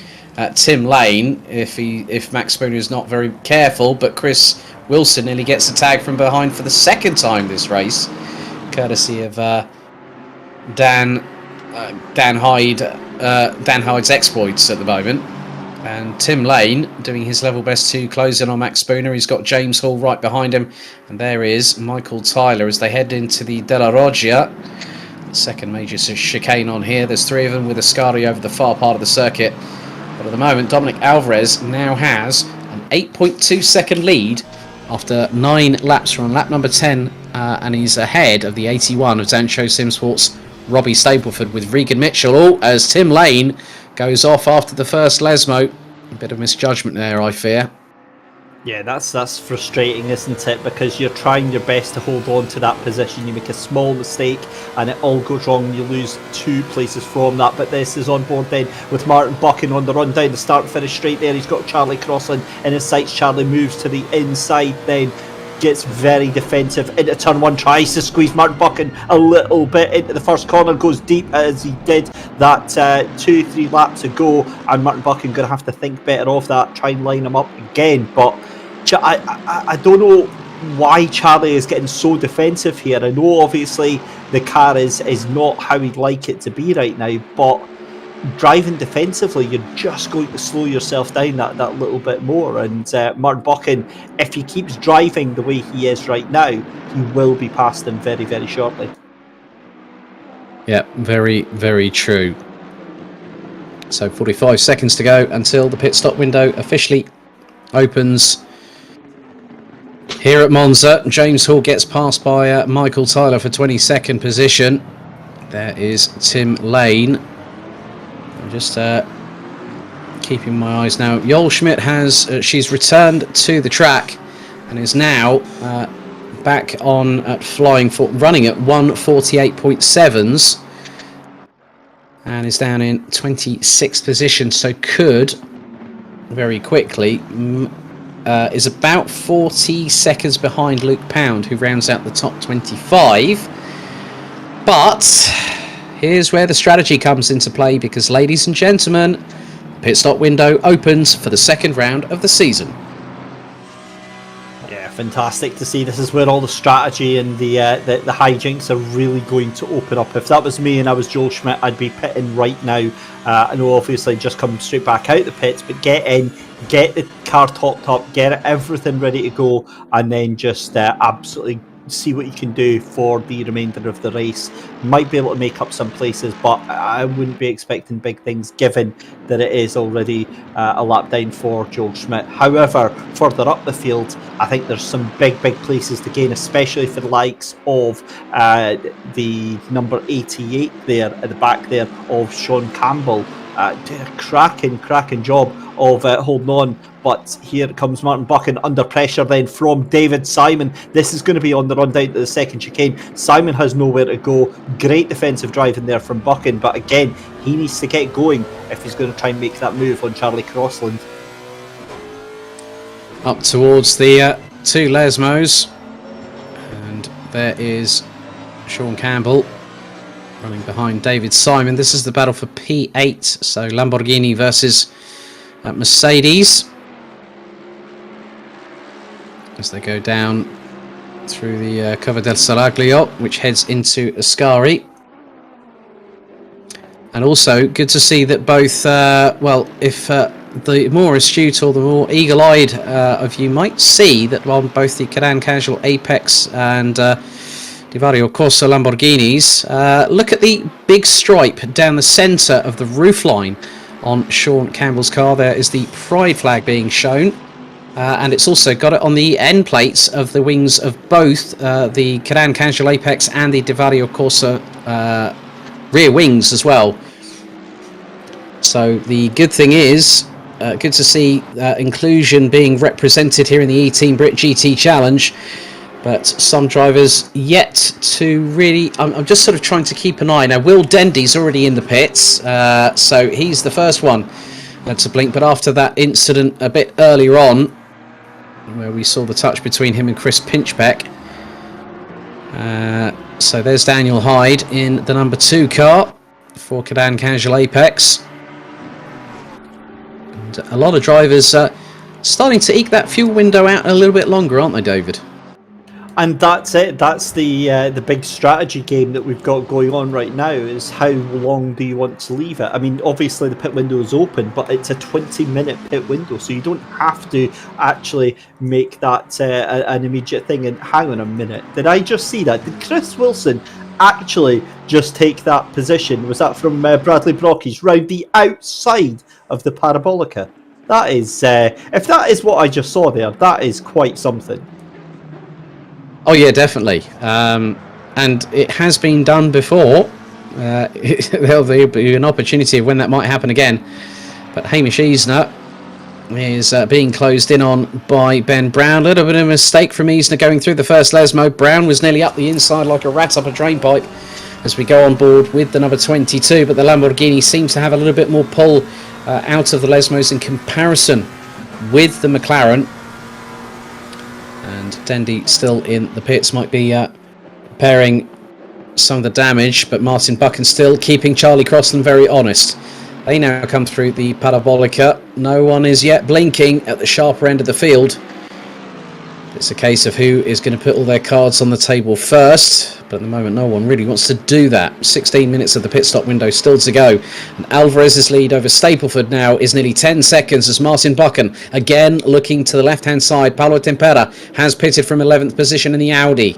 Tim Lane if Max Spooner is not very careful. But Chris Wilson nearly gets a tag from behind for the second time this race, courtesy of Dan Hyde's exploits at the moment. And Tim Lane doing his level best to close in on Max Spooner. He's got James Hall right behind him, and there is Michael Tyler as they head into the Della Roggia. Second major chicane on here. There's three of them with Ascari over the far part of the circuit. But at the moment, Dominic Alvarez now has an 8.2 second lead after 9 laps. We're on lap number 10, and he's ahead of the 81 of Zansho Simpsort's Robbie Stapleford with Regan Mitchell. As Tim Lane goes off after the first Lesmo. A bit of misjudgment there, I fear. Yeah, that's frustrating, isn't it? Because you're trying your best to hold on to that position. You make a small mistake and it all goes wrong and you lose 2 places from that. But this is on board then with Martin Buchan on the run down the start and finish straight there. He's got Charlie Crossland in his sights. Charlie moves to the inside then. Gets very defensive into turn 1, tries to squeeze Martin Buchan a little bit into the first corner, goes deep as he did that 2-3 laps ago, and Martin Buchan going to have to think better of that, try and line him up again. But I don't know why Charlie is getting so defensive here. I know obviously the car is not how he'd like it to be right now, but driving defensively, you're just going to slow yourself down that little bit more. And Martin Buchan, if he keeps driving the way he is right now, he will be past him very, very shortly. Yeah, very, very true. So 45 seconds to go until the pit stop window officially opens here at Monza. James Hall gets passed by Michael Tyler for 22nd position. There is Tim Lane. Just keeping my eyes now. Goldschmidt she's returned to the track and is now back on at running at 1:48.7s and is down in 26th position. So could very quickly is about 40 seconds behind Luke Pound, who rounds out the top 25. But here's where the strategy comes into play, because, ladies and gentlemen, pit stop window opens for the second round of the season. Yeah, fantastic to see. This is where all the strategy and the hijinks are really going to open up. If that was me and I was Goldschmidt, I'd be pitting right now. I know obviously just come straight back out the pits, but get in, get the car topped up, get everything ready to go, and then just absolutely see what you can do for the remainder of the race. Might be able to make up some places, but I wouldn't be expecting big things given that it is already a lap down for Goldschmidt. However, further up the field, I think there's some big places to gain, especially for the likes of the number 88 there at the back there of Sean Campbell. Did a cracking job of holding on, but here comes Martin Buchan under pressure then from David Simon. This is going to be on the run down to the second chicane. Simon has nowhere to go. Great defensive driving there from Buchan, but again, he needs to get going if he's going to try and make that move on Charlie Crossland. Up towards the two Lesmos, and there is Sean Campbell running behind David Simon. This is the battle for P8, so Lamborghini versus Mercedes, as they go down through the Cova del Saraglio, which heads into Ascari. And also good to see that both, if the more astute or the more eagle-eyed of you might see that on both the Cadan Casual Apex and Divario Corsa Lamborghinis, look at the big stripe down the centre of the roofline on Sean Campbell's car. There is the pride flag being shown, and it's also got it on the end plates of the wings of both the Cadan Casual Apex and the Divario Corsa rear wings as well. So the good thing is, good to see inclusion being represented here in the eTeam BRIT GT Challenge. But some drivers yet to really... I'm just sort of trying to keep an eye. Now, Will Dendy's already in the pits, so he's the first one to blink. But after that incident a bit earlier on, where we saw the touch between him and Chris Pinchbeck, so there's Daniel Hyde in the number 2 car for Cadan Casual Apex. And a lot of drivers starting to eke that fuel window out a little bit longer, aren't they, David? And that's it. That's the big strategy game that we've got going on right now, is how long do you want to leave it? I mean, obviously the pit window is open, but it's a 20-minute pit window, so you don't have to actually make that an immediate thing. And hang on a minute, did I just see that? Did Chris Wilson actually just take that position? Was that from Bradley Brockes round the outside of the Parabolica? That is, if that is what I just saw there, that is quite something. Oh yeah, definitely. And it has been done before. There'll be an opportunity of when that might happen again. But Hamish Eisner is being closed in on by Ben Brown. A little bit of a mistake from Eisner going through the first Lesmo. Brown was nearly up the inside like a rat up a drain pipe as we go on board with the number 22. But the Lamborghini seems to have a little bit more pull out of the Lesmos in comparison with the McLaren. And Dendy still in the pits, might be repairing some of the damage, but Martin Buchan still keeping Charlie Crossland very honest. They now come through the Parabolica. No one is yet blinking at the sharper end of the field. It's a case of who is going to put all their cards on the table first, but at the moment no one really wants to do that. 16 minutes of the pit stop window still to go, and Alvarez's lead over Stapleford now is nearly 10 seconds as Martin Buchan again looking to the left hand side. Paolo Tempera has pitted from 11th position in the Audi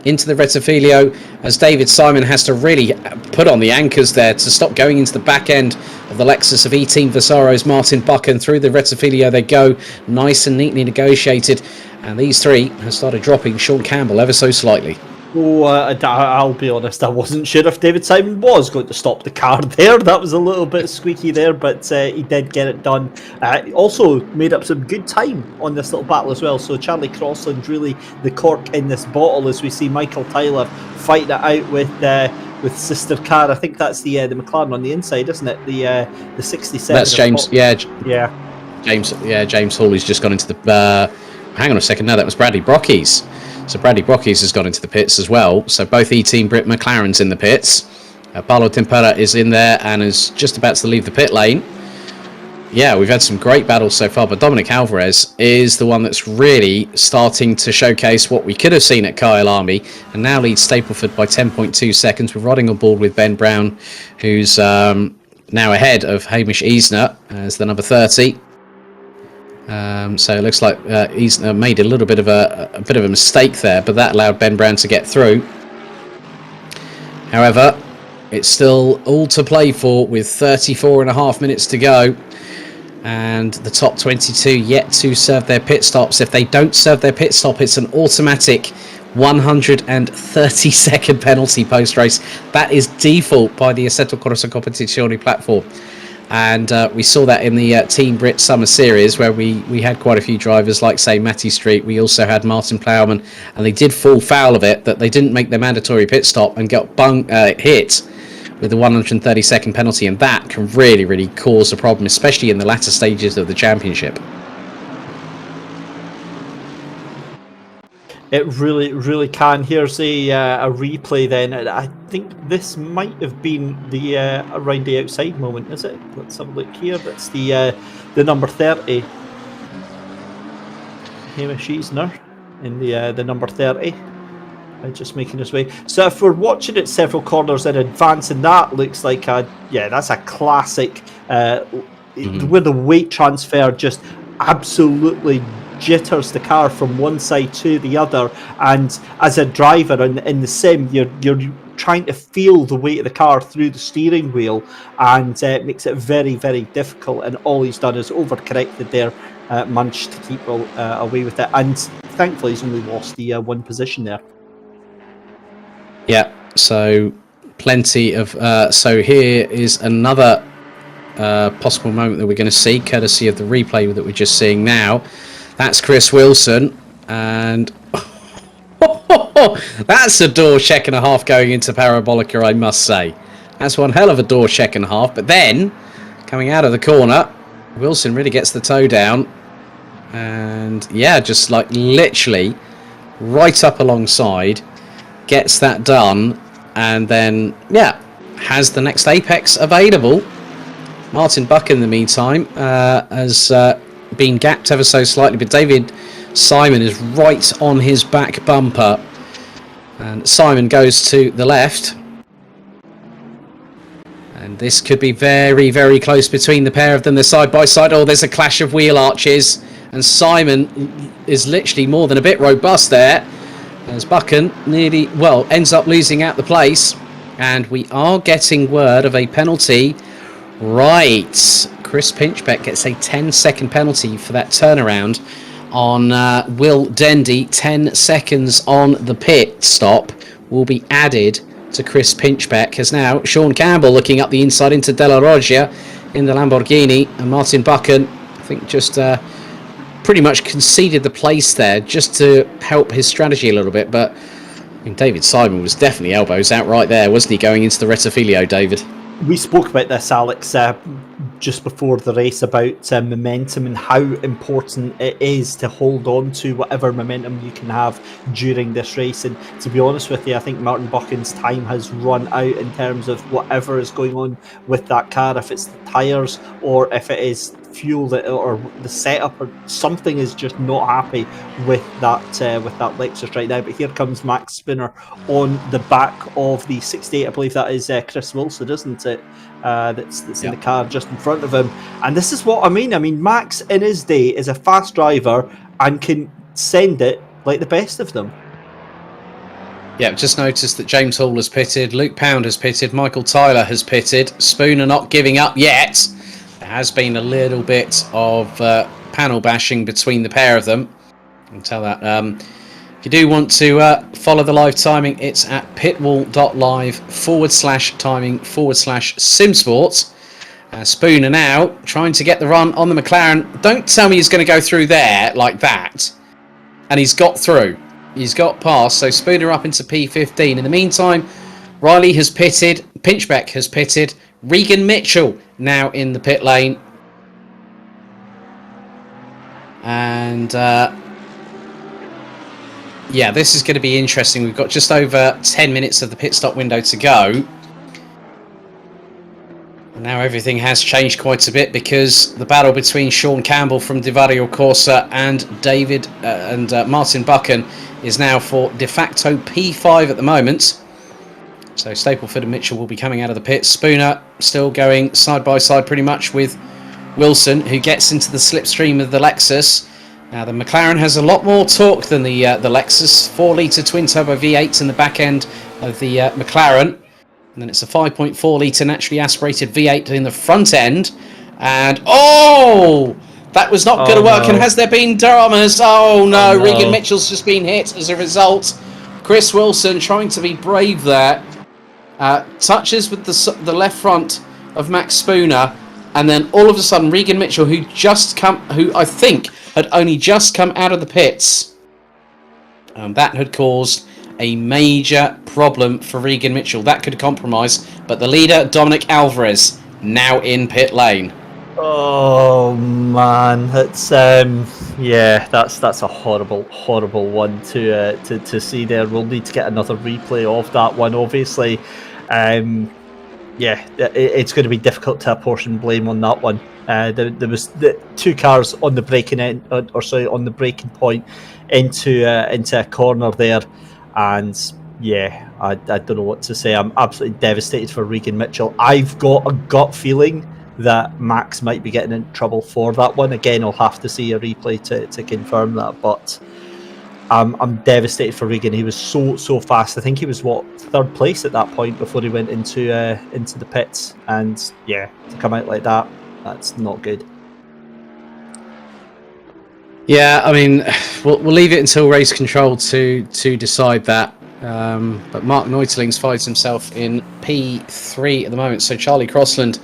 into the Rettifilio, as David Simon has to really put on the anchors there to stop going into the back end of the Lexus of eTeam Vassaro's Martin Buchan. Through the Rettifilio they go, nice and neatly negotiated, and these three have started dropping Sean Campbell ever so slightly. Oh, I'll be honest, I wasn't sure if David Simon was going to stop the car there. That was a little bit squeaky there, but he did get it done. Also made up some good time on this little battle as well. So Charlie Crossland really the cork in this bottle, as we see Michael Tyler fighting it out with Sister Car. I think that's the McLaren on the inside, isn't it? The 67. That's James. Yeah. James Hall has just gone into the. Hang on a second. No, that was Bradley Brockes. So Bradley Brockes has gone into the pits as well. So both eTeam BRIT McLaren's in the pits. Paolo Tempera is in there and is just about to leave the pit lane. yeah, we've had some great battles so far, but Dominic Alvarez is the one that's really starting to showcase what we could have seen at Kyalami, and now leads Stapleford by 10.2 seconds. We're riding on board with Ben Brown, who's now ahead of Hamish Eisner as the number 30. So it looks like Eisner made a little bit of a mistake there, but that allowed Ben Brown to get through. However, it's still all to play for with 34.5 minutes to go. And the top 22 yet to serve their pit stops. If they don't serve their pit stop, it's an automatic 130-second penalty post-race. That is default by the Assetto Corsa Competizione platform. And we saw that in the Team BRIT Summer Series, where we had quite a few drivers like, say, Matty Street. We also had Martin Plowman, and they did fall foul of it, that they didn't make their mandatory pit stop and got hit with a 130-second penalty, and that can really, really cause a problem, especially in the latter stages of the championship. It really, really can. Here's a replay then. I think this might have been the around the outside moment, is it? Let's have a look here. That's the number 30. Hamish Eisner in the number 30. Just making his way. So if we're watching it several corners in advance, and that looks like that's a classic where the weight transfer just absolutely jitters the car from one side to the other, and as a driver in the sim, you're trying to feel the weight of the car through the steering wheel, and it makes it very, very difficult. And all he's done is overcorrected there, managed to keep away with it, and thankfully he's only lost the one position there. Yeah, so plenty of... so here is another possible moment that we're going to see, courtesy of the replay that we're just seeing now. That's Chris Wilson, and that's a door check and a half going into Parabolica, I must say. That's one hell of a door check and a half, but then, coming out of the corner, Wilson really gets the toe down, and yeah, just like literally right up alongside, gets that done, and then, yeah, has the next apex available. Martin Buck, in the meantime, has been gapped ever so slightly, but David Simon is right on his back bumper, and Simon goes to the left, and this could be very, very close between the pair of them. They're side by side. Oh, there's a clash of wheel arches, and Simon is literally more than a bit robust there, as Buchan ends up losing out the place, and we are getting word of a penalty. Right, Chris Pinchbeck gets a 10-second penalty for that turnaround on Will Dendy. 10 seconds on the pit stop will be added to Chris Pinchbeck, as now Sean Campbell looking up the inside into Della Roggia in the Lamborghini, and Martin Buchan, I think, just pretty much conceded the place there just to help his strategy a little bit. But I mean, David Simon was definitely elbows out right there, wasn't he, going into the Rettifilio, David? We spoke about this, Alex, just before the race, about momentum and how important it is to hold on to whatever momentum you can have during this race. And to be honest with you, I think Martin Buchan's time has run out in terms of whatever is going on with that car, if it's the tyres or if it is fuel or the setup, or something is just not happy with that Lexus right now. But here comes Max Spinner on the back of the 68. I believe that is Chris Wilson, isn't it? That's in the car just in front of him. And this is what I mean. I mean, Max in his day is a fast driver and can send it like the best of them. Yeah, just noticed that James Hall has pitted, Luke Pound has pitted, Michael Tyler has pitted. Spooner not giving up yet. There has been a little bit of panel bashing between the pair of them. I can tell that. If you do want to follow the live timing, it's at pitwall.live/timing/Simsport. Spooner now trying to get the run on the McLaren. Don't tell me he's going to go through there like that. And he's got through. He's got past. So Spooner up into P15. In the meantime, Riley has pitted. Pinchbeck has pitted. Regan Mitchell now in the pit lane. And yeah, this is going to be interesting. We've got just over 10 minutes of the pit stop window to go. Now everything has changed quite a bit, because the battle between Sean Campbell from Divario Corsa and Martin Buchan is now for de facto P5 at the moment. So Stapleford and Mitchell will be coming out of the pits. Spooner still going side by side pretty much with Wilson, who gets into the slipstream of the Lexus. Now the McLaren has a lot more torque than the Lexus. 4-litre twin-turbo V8 in the back end of the McLaren. And then it's a 5.4 litre naturally aspirated V8 in the front end. And, that was not going to work. No. And has there been dramas? Oh no, Regan Mitchell's just been hit as a result. Chris Wilson trying to be brave there. Touches with the left front of Max Spooner. And then all of a sudden, Regan Mitchell, who I think had only just come out of the pits. That had caused a major problem for Regan Mitchell. That could compromise, but the leader, Dominic Alvarez, now in pit lane. Oh man, that's that's a horrible one to see there. We'll need to get another replay of that one, obviously. It's going to be difficult to apportion blame on that one. There was the two cars on the braking end, on the braking point into a corner there. And I don't know what to say. I'm absolutely devastated for Regan Mitchell. I've got a gut feeling that Max might be getting in trouble for that one. Again, I'll have to see a replay to confirm that. But I'm devastated for Regan. He was so fast. I think he was third place at that point before he went into the pits. And to come out like that, that's not good. Yeah, I mean, we'll leave it until race control to decide that. But Mark Neutelings finds himself in P3 at the moment. So Charlie Crossland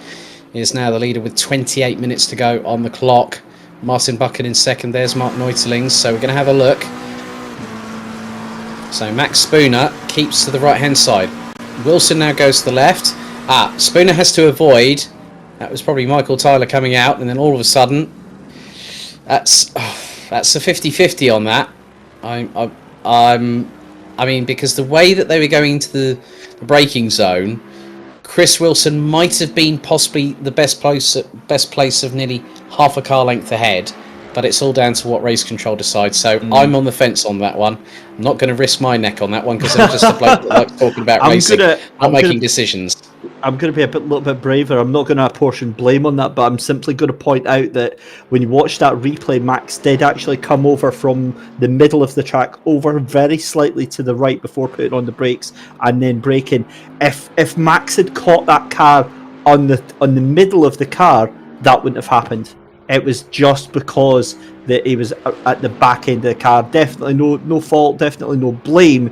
is now the leader with 28 minutes to go on the clock. Martin Buchan in second. There's Mark Neutelings. So we're going to have a look. So Max Spooner keeps to the right-hand side. Wilson now goes to the left. Spooner has to avoid. That was probably Michael Tyler coming out. And then all of a sudden, that's a 50-50 on that. I mean, because the way that they were going into the braking zone, Chris Wilson might have been possibly the best place of nearly half a car length ahead, but it's all down to what race control decides. So I'm on the fence on that one. I'm not going to risk my neck on that one, because I'm just a bloke that likes talking about racing, not making decisions. I'm going to be a little bit braver. I'm not going to apportion blame on that, but I'm simply going to point out that when you watch that replay, Max did actually come over from the middle of the track over very slightly to the right before putting on the brakes and then braking. If Max had caught that car on the middle of the car, that wouldn't have happened. It was just because that he was at the back end of the car. Definitely no fault, definitely no blame.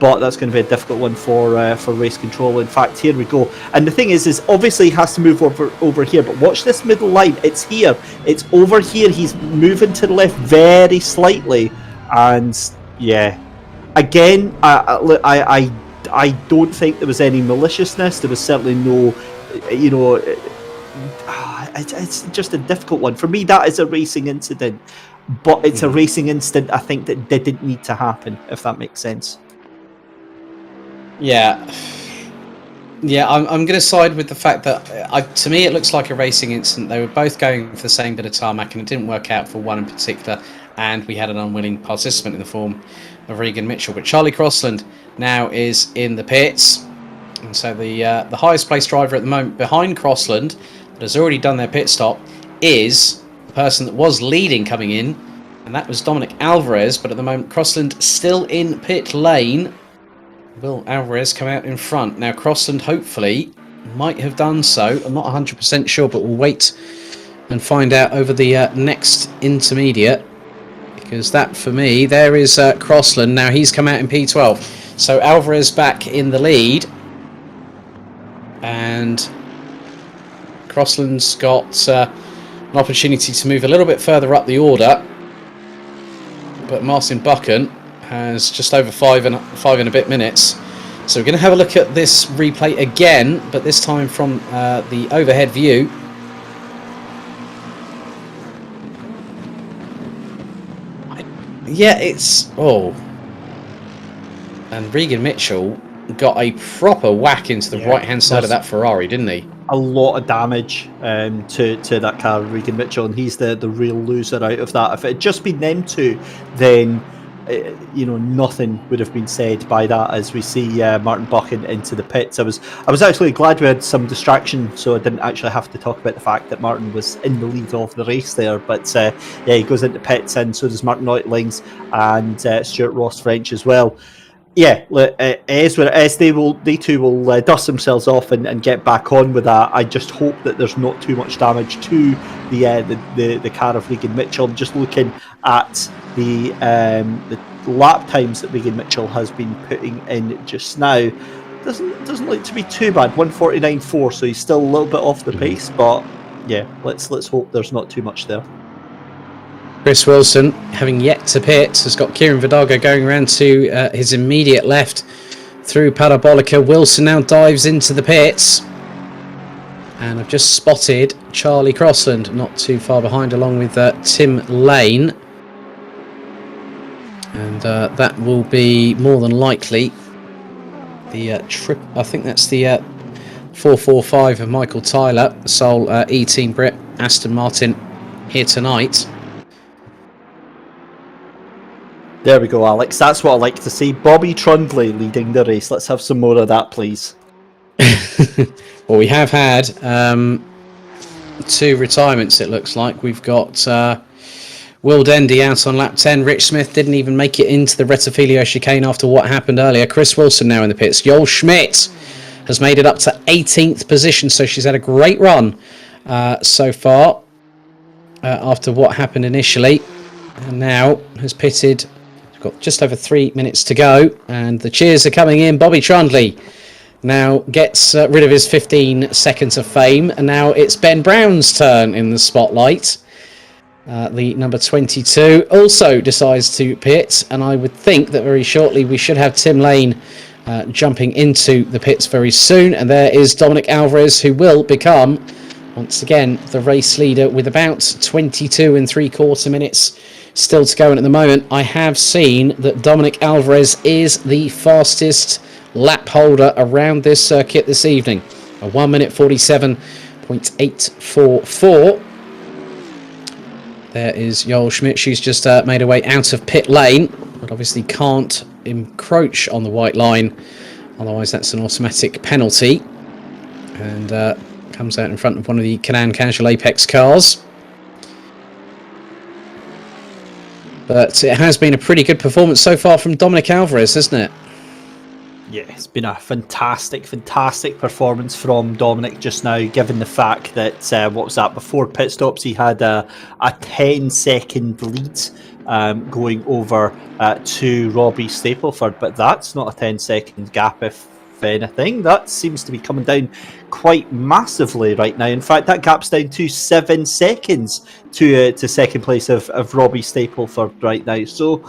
But that's going to be a difficult one for race control. In fact, here we go. And the thing is obviously he has to move over here. But watch this middle line. It's here. It's over here. He's moving to the left very slightly. And again, I don't think there was any maliciousness. There was certainly no, it's just a difficult one. For me, that is a racing incident. But it's a racing incident, I think, that didn't need to happen, if that makes sense. Yeah, I'm going to side with the fact that to me it looks like a racing incident. They were both going for the same bit of tarmac, and it didn't work out for one in particular, and we had an unwilling participant in the form of Regan Mitchell. But Charlie Crossland now is in the pits, and so the highest placed driver at the moment behind Crossland, that has already done their pit stop, is the person that was leading coming in, and that was Dominic Alvarez. But at the moment, Crossland still in pit lane. Will Alvarez come out in front? Now, Crossland hopefully might have done so. I'm not 100% sure, but we'll wait and find out over the next intermediate. Because that, for me, there is Crossland. Now, he's come out in P12. So, Alvarez back in the lead. And Crossland's got an opportunity to move a little bit further up the order. But Martin Buchan has just over five and a bit minutes. So we're going to have a look at this replay again, but this time from the overhead view. And Regan Mitchell got a proper whack into the right-hand side of that Ferrari, didn't he? a lot of damage to that car, Regan Mitchell, and he's the real loser out of that. If it had just been them two, then nothing would have been said by that. As we see Martin Buchan into the pits, I was actually glad we had some distraction, so I didn't actually have to talk about the fact that Martin was in the lead of the race there. But he goes into pits, and so does Martin Neutlings and Stuart Ross French as well. Yeah, as they too will dust themselves off and get back on with that. I just hope that there's not too much damage to the car of Regan Mitchell. Just looking at the lap times that Regan Mitchell has been putting in just now, doesn't look to be too bad. 1:49.4, so he's still a little bit off the pace, but yeah, let's hope there's not too much there. Chris Wilson, having yet to pit, has got Kieran Vidago going around to his immediate left through Parabolica. Wilson now dives into the pits. And I've just spotted Charlie Crossland not too far behind, along with Tim Lane. And that will be more than likely the trip. I think that's the 445 of Michael Tyler, the sole eTeam BRIT Aston Martin here tonight. There we go, Alex. That's what I like to see. Bobby Trundley leading the race. Let's have some more of that, please. Well, we have had 2 retirements, it looks like. We've got Will Dendy out on lap 10. Rich Smith didn't even make it into the Rettifilio chicane after what happened earlier. Chris Wilson now in the pits. Goldschmidt has made it up to 18th position, so she's had a great run so far after what happened initially. And now has pitted. Got just over 3 minutes to go, and the cheers are coming in. Bobby Trundley now gets rid of his 15 seconds of fame, and now it's Ben Brown's turn in the spotlight. The number 22 also decides to pit, and I would think that very shortly we should have Tim Lane jumping into the pits very soon. And there is Dominic Alvarez, who will become once again the race leader with about 22 3/4 minutes still to go. And at the moment, I have seen that Dominic Alvarez is the fastest lap holder around this circuit this evening. A 1 minute 47.844. There is Joel Schmidt. She's just made her way out of pit lane, but obviously can't encroach on the white line. Otherwise, that's an automatic penalty. And comes out in front of one of the Canan Casual Apex cars. But it has been a pretty good performance so far from Dominic Alvarez, hasn't it? Yeah, it's been a fantastic performance from Dominic just now, given the fact that, what was that, before pit stops he had a 10-second lead going over to Robbie Stapleford, but that's not a 10-second gap, if anything. That seems to be coming down quite massively right now. In fact, that gap's down to 7 seconds to second place of Robbie Stapleford right now. So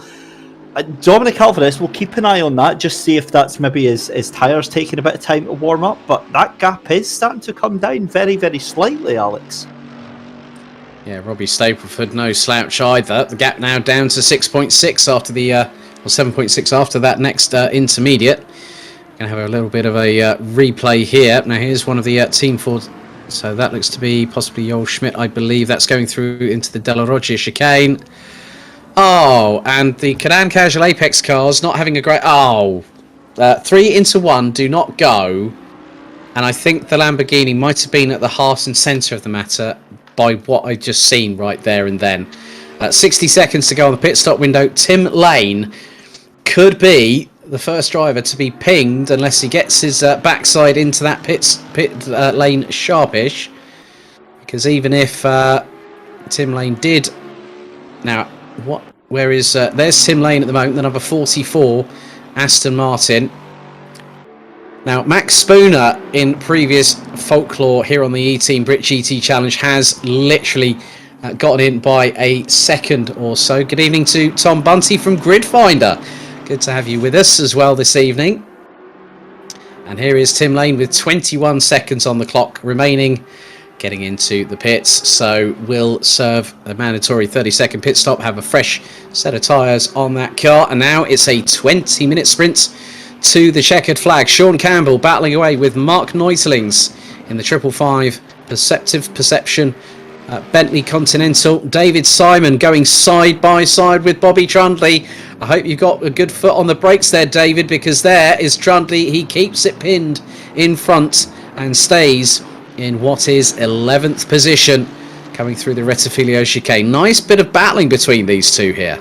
Dominic Alvarez, we'll keep an eye on that, just see if that's maybe his tyres taking a bit of time to warm up, but that gap is starting to come down very, very slightly, Alex. Yeah, Robbie Stapleford, no slouch either. The gap now down to 6.6 after the, or 7.6 after that next intermediate. Going to have a little bit of a replay here. Now here's one of the Team Ford. So that looks to be possibly Joel Schmidt, I believe. That's going through into the Della Roggia chicane. Oh, and the Canan Casual Apex cars not having a great... 3 into 1, do not go. And I think the Lamborghini might have been at the heart and centre of the matter by what I just seen right there and then. 60 seconds to go on the pit stop window. Tim Lane could be the first driver to be pinged unless he gets his backside into that pit lane sharpish. Because even if Tim Lane did... Now, what? Where is... there's Tim Lane at the moment, the number 44, Aston Martin. Now, Max Spooner in previous folklore here on the eTeam BRIT GT Challenge has literally gotten in by a second or so. Good evening to Tom Bunty from Grid Finder. Good to have you with us as well this evening. And here is Tim Lane with 21 seconds on the clock remaining, getting into the pits. So we'll serve a mandatory 30-second pit stop, have a fresh set of tyres on that car. And now it's a 20-minute sprint to the checkered flag. Sean Campbell battling away with Mark Neutlings in the 555 Perceptive Perception Bentley Continental. David Simon going side by side with Bobby Trundley. I hope you've got a good foot on the brakes there, David, because there is Trundley. He keeps it pinned in front and stays in what is 11th position coming through the Rettifilio chicane. Nice bit of battling between these two here.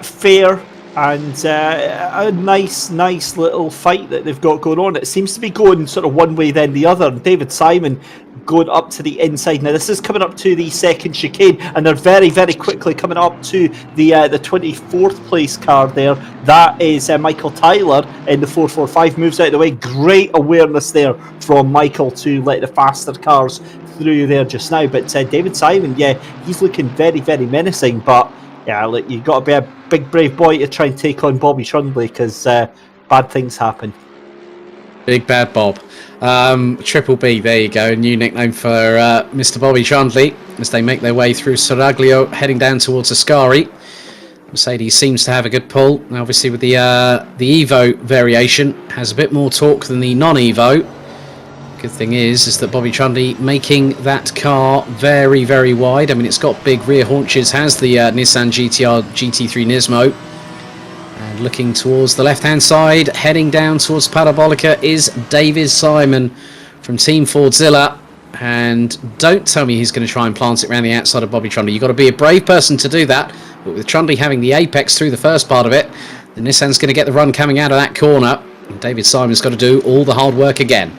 Fair and a nice little fight that they've got going on. It seems to be going sort of one way then the other. David Simon going up to the inside. Now this is coming up to the second chicane, and they're very quickly coming up to the 24th place car there. That is Michael Tyler in the 445, moves out of the way. Great awareness there from Michael to let the faster cars through there just now. But David Simon, yeah, he's looking very menacing, but yeah, look, you've got to be a big brave boy to try and take on Bobby Trundley, because bad things happen. Big Bad Bob. Triple B, there you go. New nickname for Mr. Bobby Trundley as they make their way through Seraglio, heading down towards Ascari. Mercedes seems to have a good pull. Now, obviously, with the Evo variation, has a bit more torque than the non-Evo. Good thing is that Bobby Trundley making that car very wide. I mean, it's got big rear haunches, has the Nissan GTR GT3 Nismo. And looking towards the left-hand side, heading down towards Parabolica, is David Simon from Team Fordzilla. And don't tell me he's going to try and plant it around the outside of Bobby Trundley. You've got to be a brave person to do that. But with Trundley having the apex through the first part of it, the Nissan's going to get the run coming out of that corner. And David Simon's got to do all the hard work again.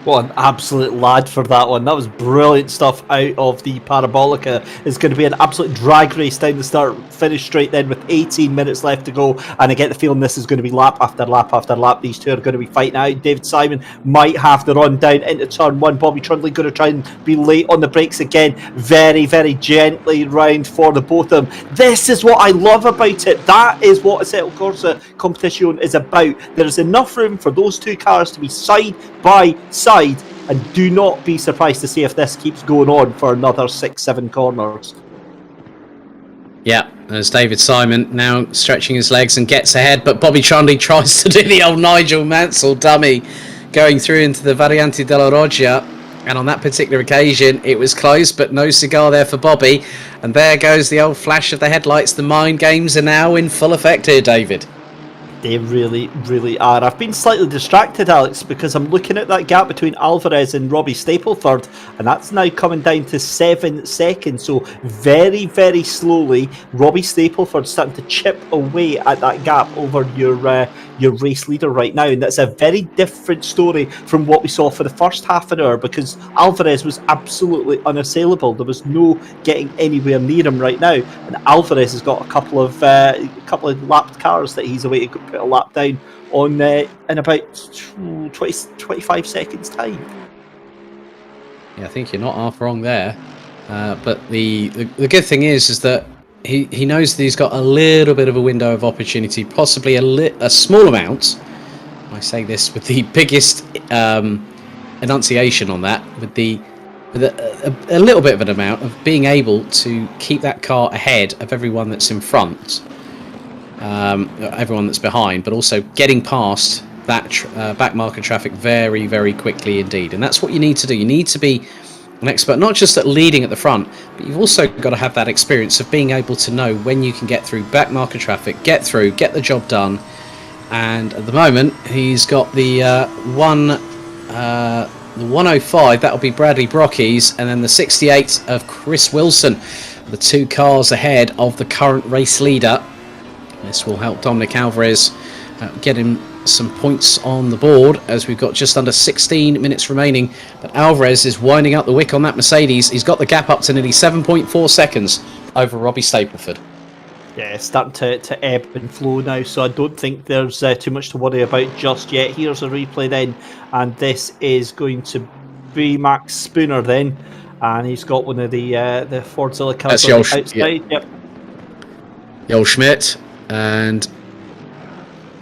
What an absolute lad for that one. That was brilliant stuff out of the Parabolica. It's going to be an absolute drag race down the start, finish straight then with 18 minutes left to go. And I get the feeling this is going to be lap after lap after lap. These two are going to be fighting out. David Simon might have the run down into turn one. Bobby Trundley going to try and be late on the brakes again. Very gently round for the both of them. This is what I love about it. That is what Assetto Corsa competition is about. There is enough room for those two cars to be side by side. And do not be surprised to see if this keeps going on for another 6-7 corners. Yeah, there's David Simon now stretching his legs and gets ahead, but Bobby Trundley tries to do the old Nigel Mansell dummy, going through into the Variante della Roggia. And on that particular occasion, it was close, but no cigar there for Bobby. And there goes the old flash of the headlights. The mind games are now in full effect here, David. They really are. I've been slightly distracted, Alex, because I'm looking at that gap between Alvarez and Robbie Stapleford, and that's now coming down to 7 seconds. So very slowly, Robbie Stapleford starting to chip away at that gap over your race leader right now, and that's a very different story from what we saw for the first half an hour, because Alvarez was absolutely unassailable. There was no getting anywhere near him right now, and Alvarez has got a couple of lapped cars that he's away to put a lap down on in about 25 seconds time. Yeah, I think you're not half wrong there, but the good thing is that he knows that he's got a little bit of a window of opportunity, possibly a small amount. I say this with the biggest enunciation on that, with a little bit of an amount of being able to keep that car ahead of everyone that's in front, everyone that's behind, but also getting past that back marker traffic very quickly indeed. And that's what you need to do. You need to be an expert, not just at leading at the front, but you've also got to have that experience of being able to know when you can get through back marker traffic, get through, get the job done. And at the moment, he's got the 105, that'll be Bradley Brockey's, and then the 68 of Chris Wilson, the two cars ahead of the current race leader. This will help Dominic Alvarez get him some points on the board, as we've got just under 16 minutes remaining. But Alvarez is winding up the wick on that Mercedes. He's got the gap up to nearly 7.4 seconds over Robbie Stapleford. Yeah, it's starting to ebb and flow now, so I don't think there's too much to worry about just yet. Here's a replay then, and this is going to be Max Spooner then, and he's got one of the Fordzilla cars on the outside. Yep. Goldschmidt, and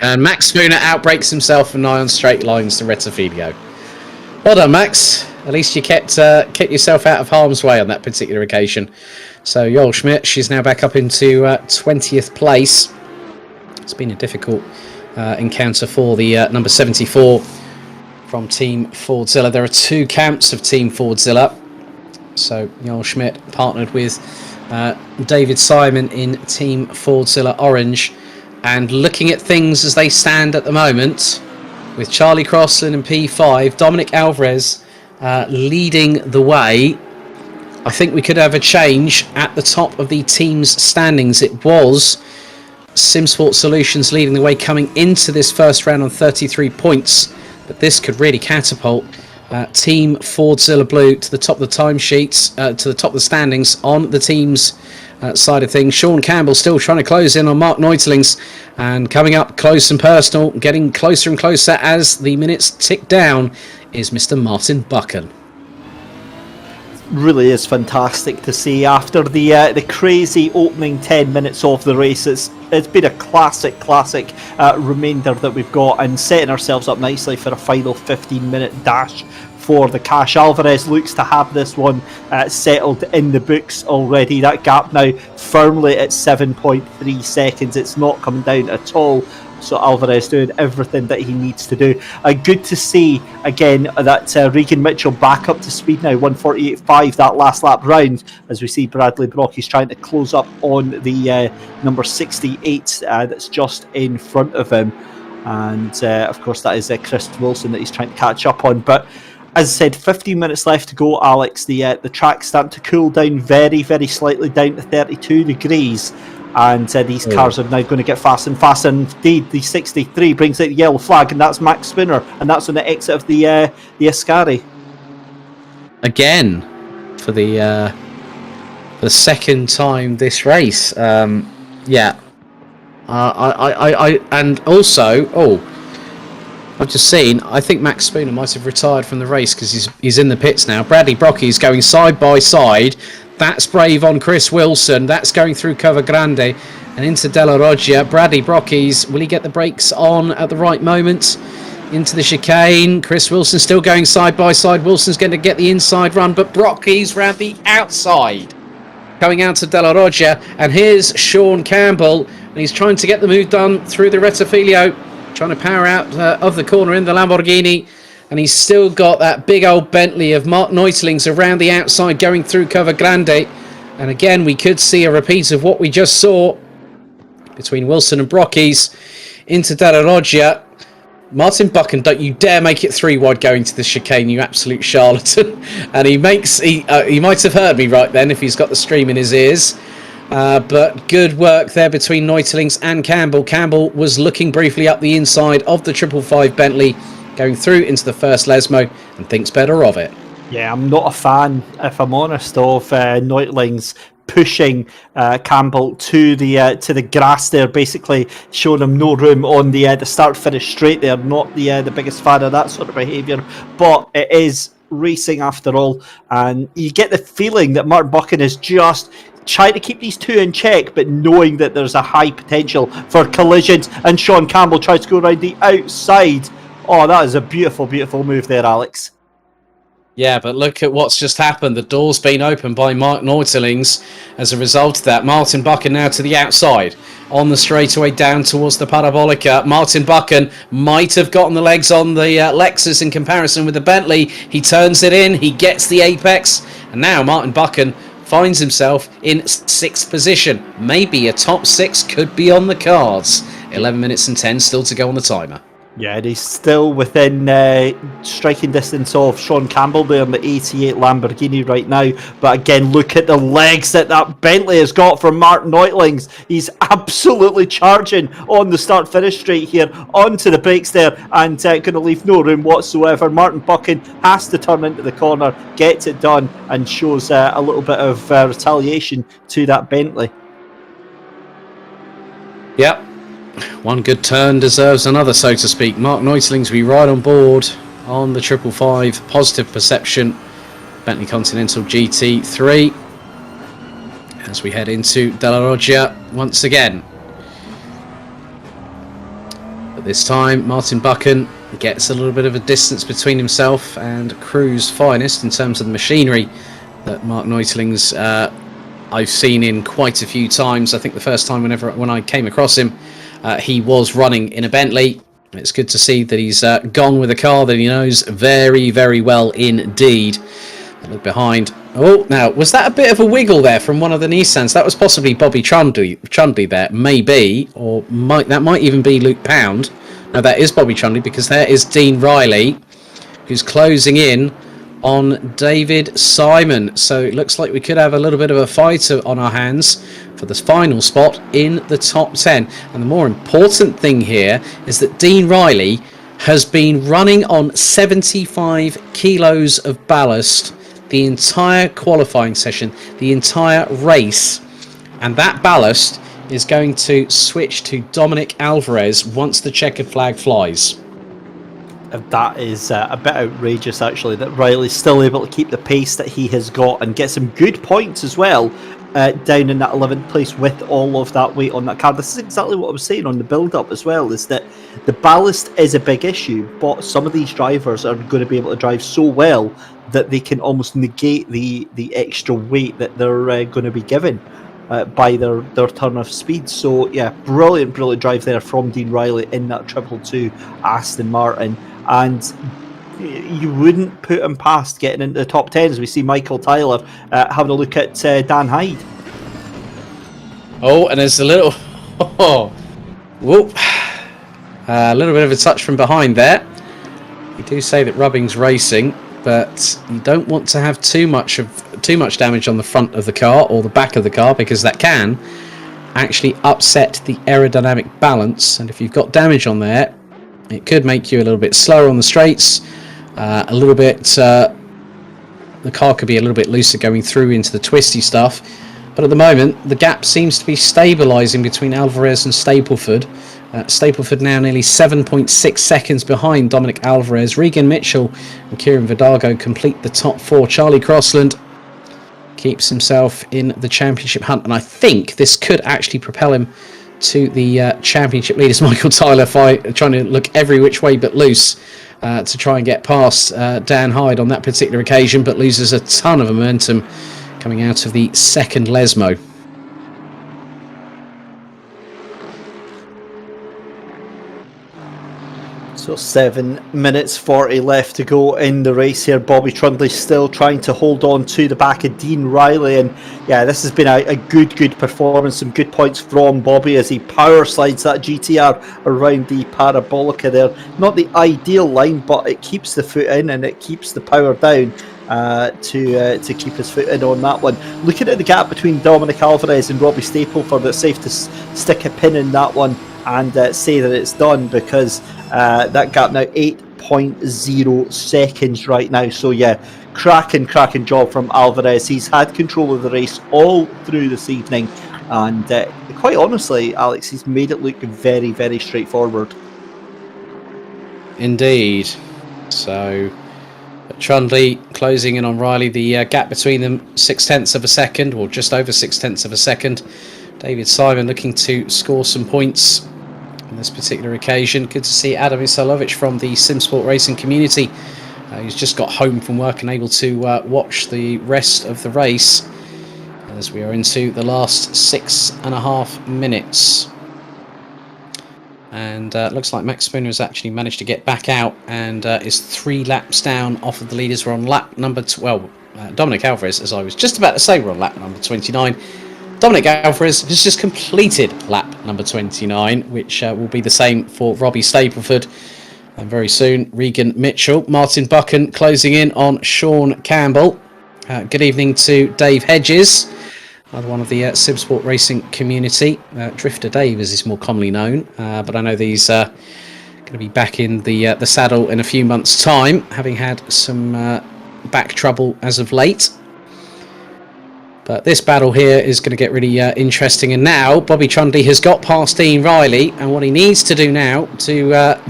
Max Spooner outbreaks himself and nigh on straight lines to Rettifilio. Well done, Max. At least you kept yourself out of harm's way on that particular occasion. So Goldschmidt, she's now back up into 20th place. It's been a difficult encounter for the number 74 from Team Fordzilla. There are 2 camps of Team Fordzilla. So Goldschmidt partnered with David Simon in Team Fordzilla Orange. And looking at things as they stand at the moment, with Charlie Crossland in P5, Dominic Alvarez leading the way, I think we could have a change at the top of the team's standings. It was Simsport Solutions leading the way coming into this first round on 33 points, but this could really catapult Team Fordzilla Blue to the top of the timesheets, to the top of the standings on the team's side of things. Sean Campbell still trying to close in on Mark Neutlings, and coming up close and personal, getting closer and closer as the minutes tick down, is Mr. Martin Buchan. Really is fantastic to see after the crazy opening 10 minutes of the race. It's been a classic remainder that we've got, and setting ourselves up nicely for a final 15-minute dash for the cash. Alvarez looks to have this one settled in the books already. That gap now firmly at 7.3 seconds. It's not coming down at all. So Alvarez doing everything that he needs to do. Good to see again that Regan Mitchell back up to speed now, 1:48.5 that last lap round, as we see Bradley Brocky's trying to close up on the number 68 that's just in front of him. And of course that is Chris Wilson that he's trying to catch up on. But as I said, 15 minutes left to go, Alex. The track's starting to cool down very slightly down to 32 degrees. And these cars are now going to get faster and faster. And indeed, the 63 brings out the yellow flag, and that's Max Spooner, and that's on the exit of the Ascari. Again, for the second time this race. I and also, I've just seen, I think Max Spooner might have retired from the race because he's in the pits now. Bradley Brocky's going side by side. That's brave on Chris Wilson. That's going through Cova Grande and into Della Roggia. Bradley Brocky's, will he get the brakes on at the right moment? Into the chicane. Chris Wilson still going side by side. Wilson's going to get the inside run, but Brocky's round the outside. Going out to Della Roggia. And here's Sean Campbell. And he's trying to get the move done through the Rettifilio. Trying to power out of the corner in the Lamborghini. And he's still got that big old Bentley of Mark Neutlings around the outside going through Cova Grande. And again, we could see a repeat of what we just saw between Wilson and Brocky's into Della Roggia. Martin Buchan, don't you dare make it 3 wide going to the chicane, you absolute charlatan. And he might have heard me right then if he's got the stream in his ears. But good work there between Neutlings and Campbell. Campbell was looking briefly up the inside of the 555 Bentley, going through into the first Lesmo, and thinks better of it. Yeah, I'm not a fan, if I'm honest, of Neutlings pushing Campbell to the grass there, basically showing him no room on the start-finish straight there. Not the biggest fan of that sort of behaviour, but it is racing after all, and you get the feeling that Martin Buchan is just trying to keep these 2 in check, but knowing that there's a high potential for collisions, and Sean Campbell tries to go around the outside. Oh, that is a beautiful move there, Alex. Yeah, but look at what's just happened. The door's been opened by Mark Neutlings as a result of that. Martin Buchan now to the outside on the straightaway down towards the Parabolica. Martin Buchan might have gotten the legs on the Lexus in comparison with the Bentley. He turns it in, he gets the apex, and now Martin Buchan finds himself in 6th position. Maybe a top 6 could be on the cards. 11 minutes and 10 still to go on the timer. Yeah, and he's still within striking distance of Sean Campbell there in the 88 Lamborghini right now. But again, look at the legs that Bentley has got from Mark Neutlings. He's absolutely charging on the start-finish straight here, onto the brakes there, and going to leave no room whatsoever. Martin Buchan has to turn into the corner, gets it done, and shows a little bit of retaliation to that Bentley. Yep. One good turn deserves another, so to speak. Mark Neutlings, we ride on board on the 555. Positive perception. Bentley Continental GT3. As we head into Della Roggia once again. But this time, Martin Buchan gets a little bit of a distance between himself and Crew's finest in terms of the machinery that Mark Neutlings I've seen in quite a few times. I think the first time when I came across him, he was running in a Bentley. It's good to see that he's gone with a car that he knows very, very well indeed. Look behind. Oh, now, was that a bit of a wiggle there from one of the Nissans? That was possibly Bobby Trundley there, maybe, or that might even be Luke Pound. No, that is Bobby Trundley, because there is Dean Riley, who's closing in on David Simon. So it looks like we could have a little bit of a fight on our hands for the final spot in the top 10. And the more important thing here is that Dean Riley has been running on 75 kilos of ballast the entire qualifying session, the entire race. And that ballast is going to switch to Dominic Alvarez once the checkered flag flies. That is a bit outrageous, actually, that Riley's still able to keep the pace that he has got and get some good points as well down in that 11th place with all of that weight on that car. This is exactly what I was saying on the build-up as well, is that the ballast is a big issue, but some of these drivers are going to be able to drive so well that they can almost negate the extra weight that they're going to be given by their turn of speed. So, yeah, brilliant drive there from Dean Riley in that 222 Aston Martin. And you wouldn't put him past getting into the top 10 as we see Michael Tyler having a look at Dan Hyde. Oh, and there's a little... whoop. A little bit of a touch from behind there. You do say that rubbing's racing, but you don't want to have too much damage on the front of the car or the back of the car, because that can actually upset the aerodynamic balance. And if you've got damage on there, it could make you a little bit slower on the straights, a little bit... the car could be a little bit looser going through into the twisty stuff. But at the moment, the gap seems to be stabilising between Alvarez and Stapleford. Stapleford now nearly 7.6 seconds behind Dominic Alvarez. Regan Mitchell and Kieran Vidago complete the top 4. Charlie Crossland keeps himself in the championship hunt, and I think this could actually propel him to the championship leaders. Michael Tyler trying to look every which way but loose to try and get past Dan Hyde on that particular occasion, but loses a ton of momentum coming out of the second Lesmo. So 7 minutes 40 left to go in the race here. Bobby Trundley still trying to hold on to the back of Dean Riley, and yeah, this has been a good performance. Some good points from Bobby as he power slides that GTR around the Parabolica there. Not the ideal line, but it keeps the foot in and it keeps the power down to keep his foot in on that one. Looking at the gap between Dominic Alvarez and Robbie Stapleford, it's safe to stick a pin in that one and say that it's done, because that gap now 8.0 seconds right now. So yeah, cracking job from Alvarez. He's had control of the race all through this evening, and quite honestly, Alex, he's made it look very straightforward. Indeed. So Trundley closing in on Riley. The gap between them 0.6 of a second, or just over 0.6 of a second. David Simon looking to score some points on this particular occasion. Good to see Adam Isalovic from the Simsport racing community. He's just got home from work and able to watch the rest of the race as we are into the last 6.5 minutes. And looks like Max Spooner has actually managed to get back out and is 3 laps down off of the leaders. We're on lap number... Dominic Alvarez, as I was just about to say, we're on lap number 29. Dominic Alvarez has just completed lap number 29, which will be the same for Robbie Stapleford. And very soon, Regan Mitchell. Martin Buchan closing in on Sean Campbell. Good evening to Dave Hedges, another one of the Simsport racing community. Drifter Dave, as he's more commonly known. But I know these going to be back in the saddle in a few months' time, having had some back trouble as of late. But this battle here is going to get really interesting. And now Bobby Trundley has got past Dean Riley, and what he needs to do now to...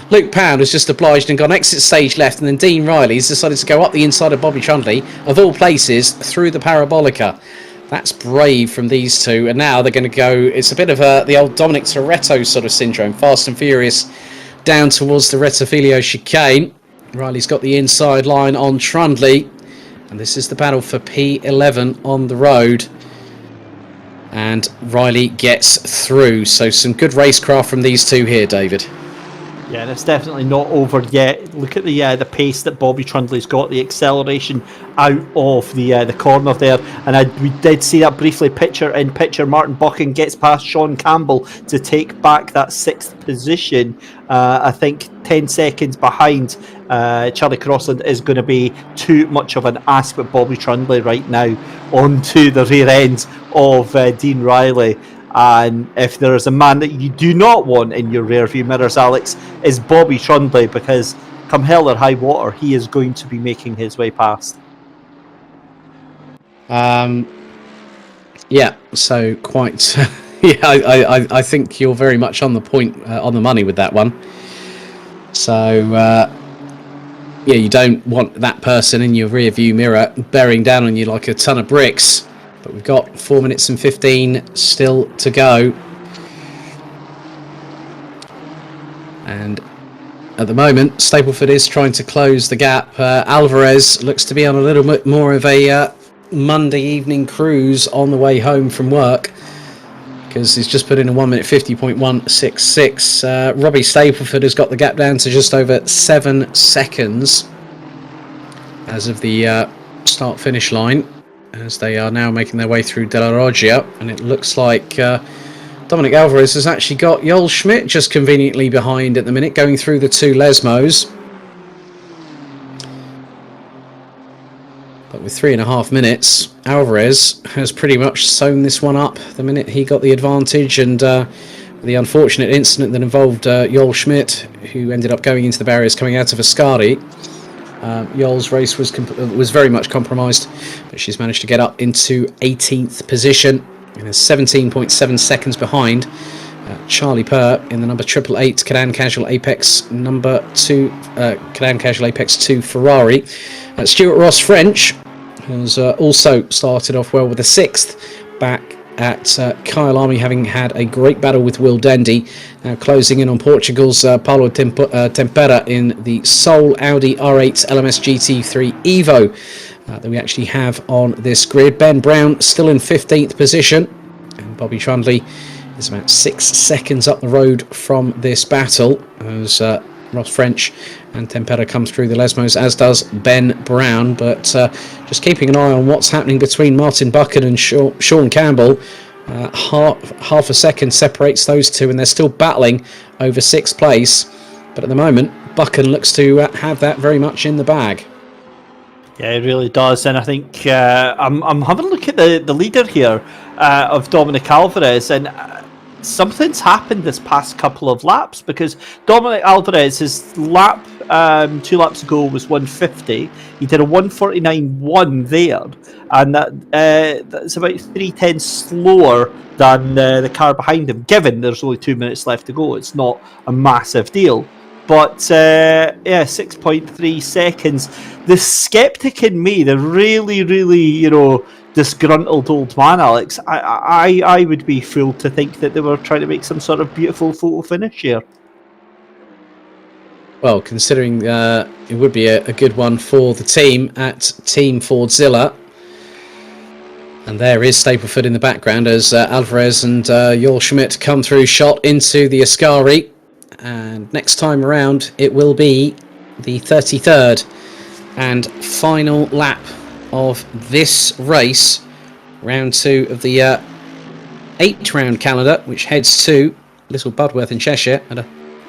Luke Pound has just obliged and gone exit stage left, and then Dean Riley's decided to go up the inside of Bobby Trundley, of all places, through the Parabolica. That's brave from these two, and now they're going to go... It's a bit of the old Dominic Toretto sort of syndrome, fast and furious, down towards the Rettifilio chicane. Riley's got the inside line on Trundley. And this is the battle for P11 on the road. And Riley gets through. So some good racecraft from these two here, David. Yeah, and it's definitely not over yet. Look at the pace that Bobby Trundley's got, the acceleration out of the corner there. And we did see that briefly, picture in picture. Martin Buchan gets past Sean Campbell to take back that 6th position. I think 10 seconds behind Charlie Crossland is going to be too much of an ask with Bobby Trundley right now onto the rear end of Dean Riley. And if there is a man that you do not want in your rear view mirrors, Alex, is Bobby Trundley, because come hell or high water, he is going to be making his way past. Yeah, so quite... yeah, I think you're very much on the point, on the money with that one. So, yeah, you don't want that person in your rear view mirror bearing down on you like a ton of bricks. But we've got 4 minutes and 15 still to go. And at the moment, Stapleford is trying to close the gap. Alvarez looks to be on a little bit more of a Monday evening cruise on the way home from work, because he's just put in a 1 minute 50.166. Robbie Stapleford has got the gap down to just over 7 seconds as of the start-finish line, as they are now making their way through De La Roggia, and it looks like Dominic Alvarez has actually got Goldschmidt just conveniently behind at the minute, going through the 2 Lesmos. But with 3.5 minutes, Alvarez has pretty much sewn this one up the minute he got the advantage, and the unfortunate incident that involved Goldschmidt, who ended up going into the barriers coming out of Ascari. Yol's race was very much compromised, but she's managed to get up into 18th position and is 17.7 seconds behind Charlie Purr in the number 888 Cadan Casual Apex number 2 Cadan Casual Apex 2 Ferrari. Stuart Ross French has also started off well with a 6th back at Kyalami, having had a great battle with Will Dendy. Now closing in on Portugal's Paulo Tempera in the sole Audi R8 LMS GT3 Evo that we actually have on this grid. Ben Brown still in 15th position, and Bobby Trundley is about 6 seconds up the road from this battle as Ross French and Tempera comes through the Lesmos, as does Ben Brown. But just keeping an eye on what's happening between Martin Buchan and Sean Campbell. Half a second separates those two, and they're still battling over 6th place. But at the moment, Buchan looks to have that very much in the bag. Yeah, it really does, and I think I'm having a look at the leader here of Dominic Alvarez, and something's happened this past couple of laps, because Dominic Alvarez, his lap 2 laps ago was 150. He did a 149.1 there, and that's about 3 tenths slower than the car behind him, given there's only 2 minutes left to go. It's not a massive deal. But 6.3 seconds. The skeptic in me, the really, disgruntled old man, Alex, I would be fooled to think that they were trying to make some sort of beautiful photo finish here. Well, considering it would be a good one for the team at Team Fordzilla. And there is Stapleford in the background as Alvarez and Goldschmidt come through, shot into the Ascari. And next time around, it will be the 33rd and final lap of this race, round 2 of the 8-round calendar, which heads to Little Budworth in Cheshire at a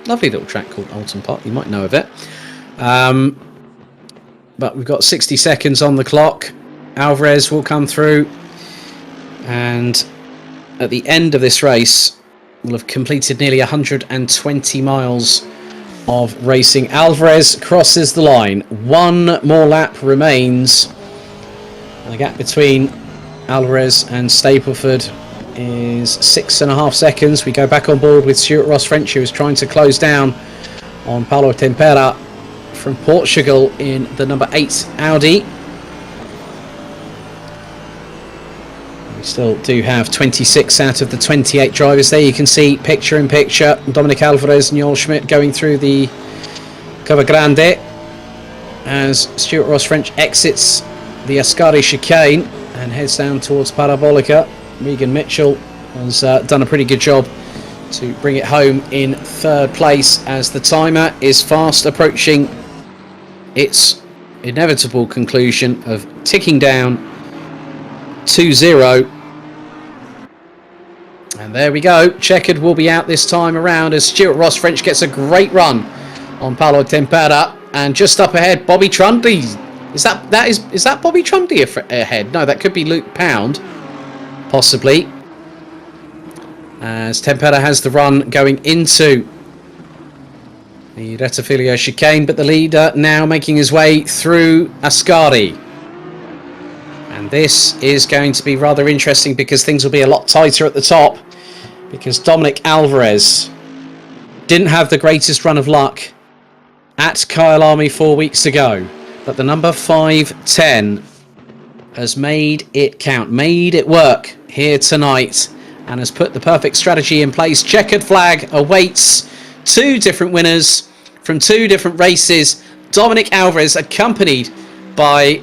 lovely little track called OULTON Park. You might know of it. But we've got 60 seconds on the clock. Alvarez will come through, and at the end of this race, will have completed nearly 120 miles of racing. Alvarez crosses the line. 1 more lap remains. And the gap between Alvarez and Stapleford is 6.5 seconds. We go back on board with Stuart Ross French, who is trying to close down on Paulo Tempera from Portugal in the number 8 Audi. We still do have 26 out of the 28 drivers there. You can see picture in picture Dominic Alvarez and Goldschmidt going through the Cova Grande as Stuart Ross French exits the Ascari chicane and heads down towards Parabolica. Regan Mitchell has done a pretty good job to bring it home in third place as the timer is fast approaching its inevitable conclusion of ticking down 2-0. And there we go. Checkered will be out this time around as Stuart Ross French gets a great run on Paolo Tempera. And just up ahead, Bobby Trundy. Is that Bobby Trundy ahead? No, that could be Luke Pound, possibly. As Tempera has the run going into the Rettifilo chicane, but the leader now making his way through Ascari. And this is going to be rather interesting because things will be a lot tighter at the top, because Dominic Alvarez didn't have the greatest run of luck at Kyalami 4 weeks ago, but the number 510 has made it count, made it work here tonight, and has put the perfect strategy in place. Checkered flag awaits two different winners from two different races. Dominic Alvarez, accompanied by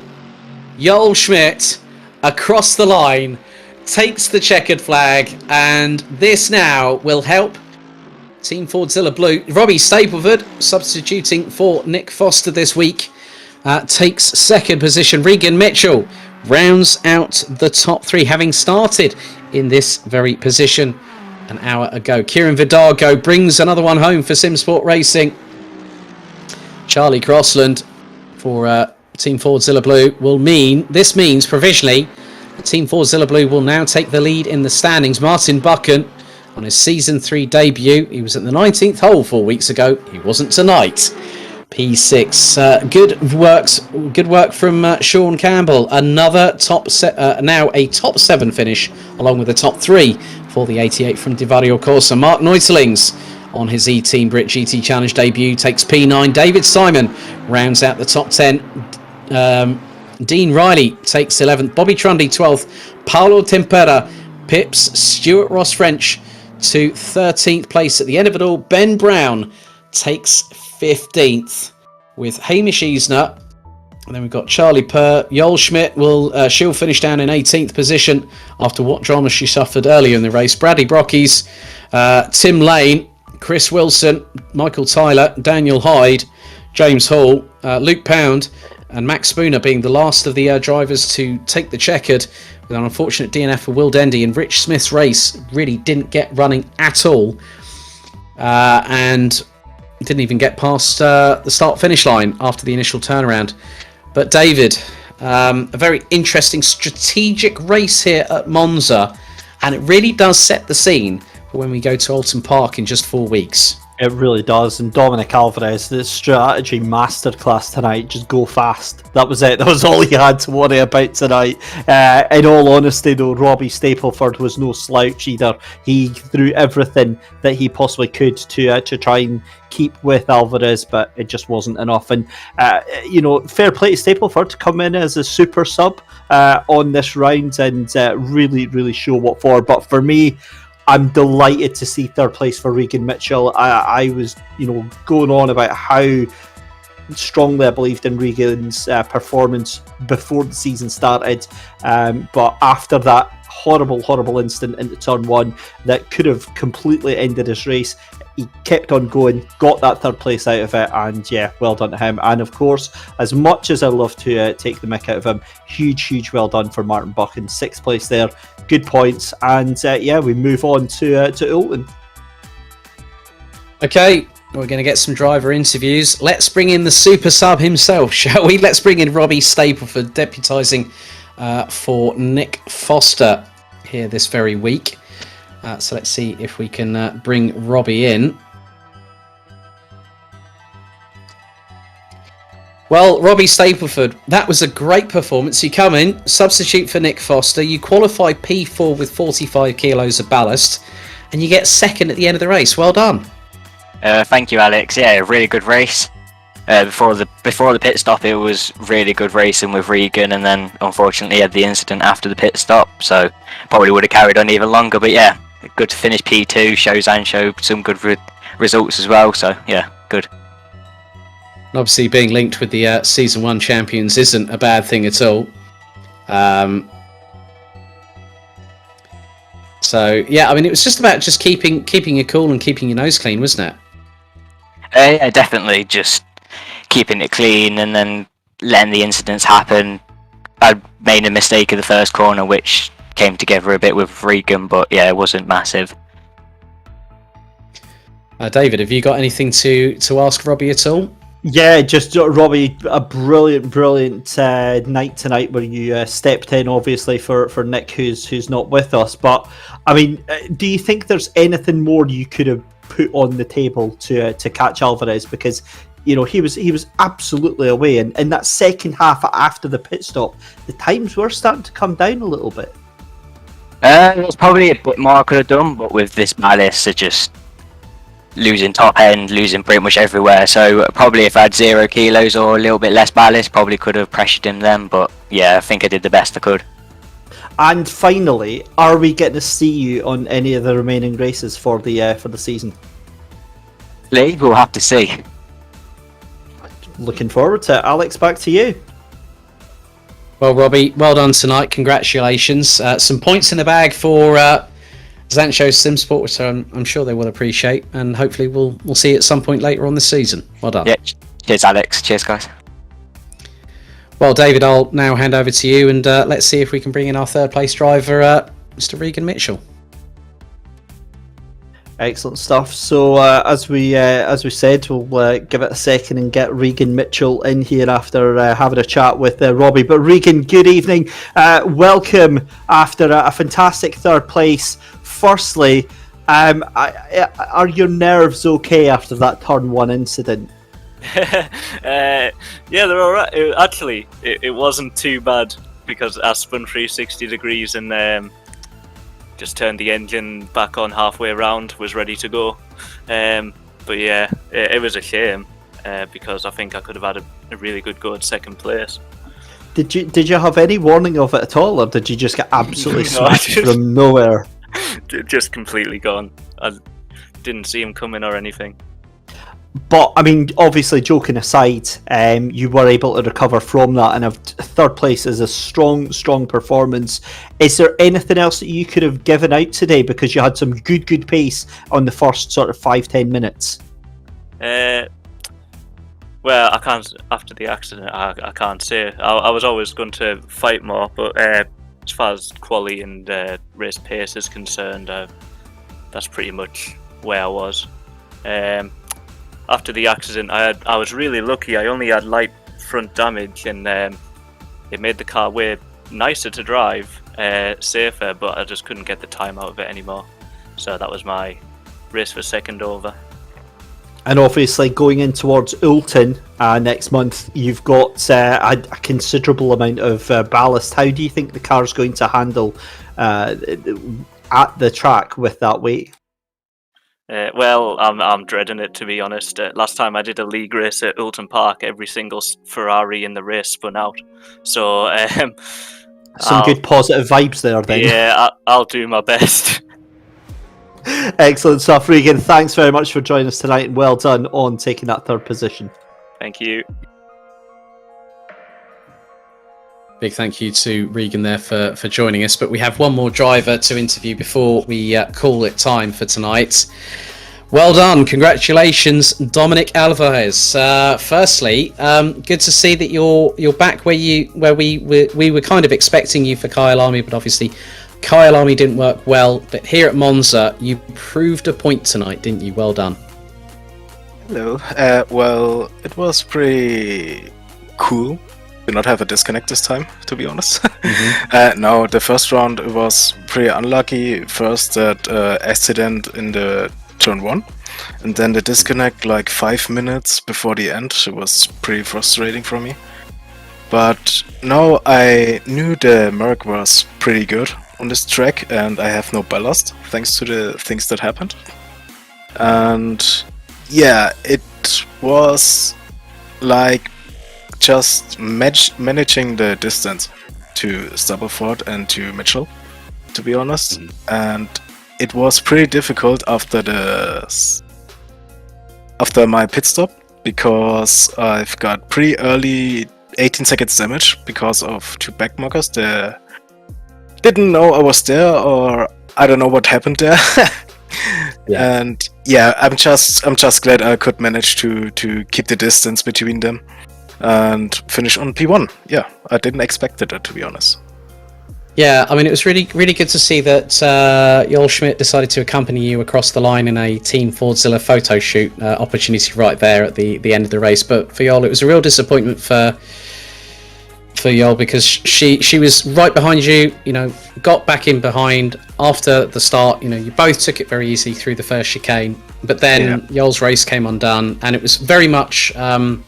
Goldschmidt, across the line, takes the checkered flag, and this now will help Team Fordzilla Blue. Robbie Stapleford, substituting for Nick Foster this week, takes second position. Regan Mitchell rounds out the top three, having started in this very position an hour ago. Kieran Vidago brings another one home for Simsport Racing. Charlie Crossland for Team Fordzilla Blue this means provisionally Team Fordzilla Blue will now take the lead in the standings. Martin Buchan on his season 3 debut. He was at the 19th hole 4 weeks ago. He wasn't tonight. P6. Good work from Sean Campbell. Another now a top 7 finish, along with the top 3 for the 88 from Divario Corsa. Mark Neutelings on his eTeam BRIT GT Challenge debut takes P9. David Simon rounds out the top 10. Dean Riley takes 11th. Bobby Trundy 12th. Paolo Tempera pips Stuart Ross French to 13th place. At the end of it all, Ben Brown takes 15th with Hamish Eisner. And then we've got Charlie Purr. Joel Schmidt she'll finish down in 18th position after what drama she suffered earlier in the race. Bradley Brockies, Tim Lane, Chris Wilson, Michael Tyler, Daniel Hyde, James Hall, Luke Pound, and Max Spooner being the last of the drivers to take the checkered, with an unfortunate DNF for Will Dendy. And Rich Smith's race really didn't get running at all, and didn't even get past the start-finish line after the initial turnaround. But David, a very interesting strategic race here at Monza, and it really does set the scene for when we go to Oulton Park in just 4 weeks. It really does. And Dominic Alvarez, the strategy masterclass tonight, just go fast. That was it. That was all he had to worry about tonight. In all honesty, though, Robbie Stapleford was no slouch either. He threw everything that he possibly could to try and keep with Alvarez, but it just wasn't enough. And, fair play to Stapleford to come in as a super sub on this round and really, really show what for. But for me, I'm delighted to see third place for Regan Mitchell. I was, going on about how strongly I believed in Regan's performance before the season started. But after that horrible incident into turn 1 that could have completely ended his race, he kept on going, got that third place out of it, and yeah, well done to him. And of course, as much as I love to take the mick out of him, huge well done for Martin Buchan. 6th place there, good points, and we move on to Oulton. Okay, we're going to get some driver interviews. Let's bring in the super sub himself, shall we? Let's bring in Robbie Stapleford, deputising for Nick Foster here this very week. So let's see if we can bring Robbie in. Well, Robbie Stapleford, that was a great performance. You come in, substitute for Nick Foster, you qualify P4 with 45 kilos of ballast, and you get second at the end of the race. Well done. Thank you, Alex. Yeah, really good race. Before the pit stop, it was really good racing with Regan, and then unfortunately had the incident after the pit stop, so probably would have carried on even longer. But yeah, good to finish P2, show Zansho some good results as well, so yeah, good. Obviously, being linked with the Season 1 champions isn't a bad thing at all. So yeah, I mean, it was just about just keeping your cool and keeping your nose clean, wasn't it? Yeah, definitely. Just keeping it clean and then letting the incidents happen. I made a mistake in the first corner, which came together a bit with Regan, but yeah, it wasn't massive. David, have you got anything to ask Robbie at all? Yeah, just Robbie, a brilliant night tonight where you stepped in, obviously for Nick, who's not with us. But I mean, do you think there's anything more you could have put on the table to catch Alvarez? Because you know he was absolutely away, and in that second half after the pit stop, the times were starting to come down a little bit. There's probably a bit more I could have done, but with this ballast, it just losing top end, losing pretty much everywhere. So probably if I had 0 kilos or a little bit less ballast, probably could have pressured him then. But yeah, I think I did the best I could. And finally, are we getting to see you on any of the remaining races for the season? Lee, we'll have to see. Looking forward to it. Alex, back to you. Well, Robbie, well done tonight. Congratulations. Some points in the bag for Zansho Simpsort, which I'm sure they will appreciate, and hopefully we'll see you at some point later on this season. Well done. Yeah, cheers, Alex. Cheers, guys. Well, David, I'll now hand over to you, and let's see if we can bring in our third place driver, Mr. Regan Mitchell. Excellent stuff. So as we said, we'll give it a second and get Regan Mitchell in here after having a chat with Robbie. But Regan, good evening. Welcome after a fantastic third place. Firstly, are your nerves okay after that turn 1 incident? Yeah, they're alright. It wasn't too bad because I spun 360 degrees and just turned the engine back on halfway around, was ready to go. But yeah, it was a shame because I think I could have had a really good go at second place. Did you have any warning of it at all, or did you just get absolutely No, smashed from nowhere? Just completely gone. I didn't see him coming or anything. But I mean, obviously, joking aside, you were able to recover from that, and a third place is a strong performance. Is there anything else that you could have given out today because you had some good pace on the first sort of 5-10 minutes? Well, I can't. After the accident, I can't say. I was always going to fight more, but as far as quality and race pace is concerned, that's pretty much where I was. After the accident, I was really lucky. I only had light front damage, and it made the car way nicer to drive, safer, but I just couldn't get the time out of it anymore. So that was my race for second over. And obviously, going in towards OULTON next month, you've got a considerable amount of ballast. How do you think the car's going to handle at the track with that weight? Well, I'm dreading it, to be honest. Last time I did a league race at OULTON Park, every single Ferrari in the race spun out. So some good positive vibes there then. Yeah, I'll do my best. Excellent stuff, Regan. Thanks very much for joining us tonight, and well done on taking that third position. Thank you. Big thank you to Regan there for joining us. But we have one more driver to interview before we call it time for tonight. Well done. Congratulations, Dominic Alvarez. Firstly, good to see that you're back where we were kind of expecting you for Kyalami, but obviously Kyalami didn't work well. But here at Monza, you proved a point tonight, didn't you? Well done. Hello. Well, it was pretty cool. Did not have a disconnect this time, to be honest. Mm-hmm. No, the first round was pretty unlucky. First that accident in the turn 1, and then the disconnect like 5 minutes before the end. It was pretty frustrating for me. But no, I knew the Merc was pretty good on this track, and I have no ballast thanks to the things that happened. And yeah, it was like just managing the distance to Stableford and to Mitchell, to be honest. And it was pretty difficult after my pit stop, because I've got pretty early 18 seconds damage because of 2 backmarkers that didn't know I was there, or I don't know what happened there. And yeah, I'm just glad I could manage to keep the distance between them and finish on P1. Yeah, I didn't expect it, to be honest. Yeah, I mean, it was really, really good to see that Goldschmidt decided to accompany you across the line in a Team Fordzilla photo shoot opportunity right there at the end of the race. But for Yol, it was a real disappointment for Yol, because she was right behind you, got back in behind after the start. You both took it very easy through the first chicane, but then Yol's race came undone, and it was very much going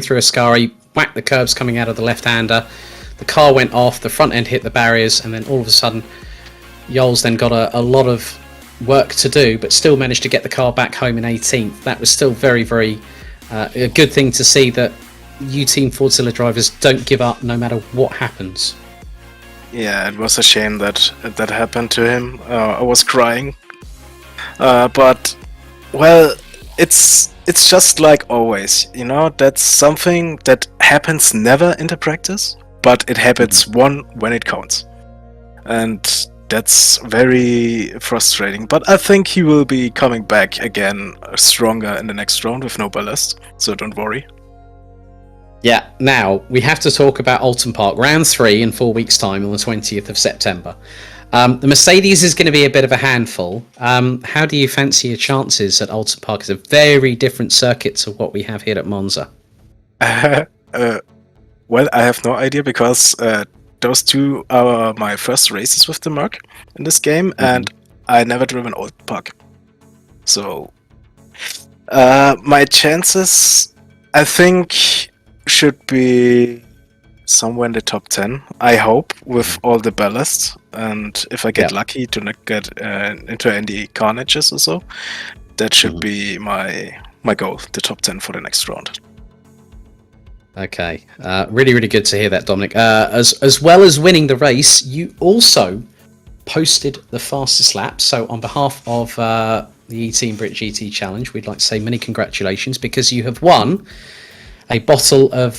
through Ascari, whacked the curbs coming out of the left-hander. The car went off, the front end hit the barriers, and then all of a sudden, Yol's then got a lot of work to do, but still managed to get the car back home in 18th. That was still very, very a good thing to see, that you Team Fordzilla drivers don't give up no matter what happens. Yeah, it was a shame that happened to him. I was crying. But, well, it's just like always, that's something that happens never in the practice, but it happens when it counts. And that's very frustrating. But I think he will be coming back again stronger in the next round with no ballast, so don't worry. Yeah, now we have to talk about OULTON Park, round 3 in 4 weeks' time on the 20th of September. The Mercedes is going to be a bit of a handful. How do you fancy your chances at OULTON Park? It's a very different circuit to what we have here at Monza. Well, I have no idea, because those two are my first races with the Merc in this game, and I never driven OULTON Park. So, my chances, I think, should be somewhere in the top 10, I hope, with all the ballast. And if I get lucky to not get into any carnages or so, that should be my goal, the top 10 for the next round. Okay, really, really good to hear that, Dominic. As well as winning the race, you also posted the fastest lap. So on behalf of the eTeam BRIT GT Challenge, we'd like to say many congratulations, because you have won a bottle of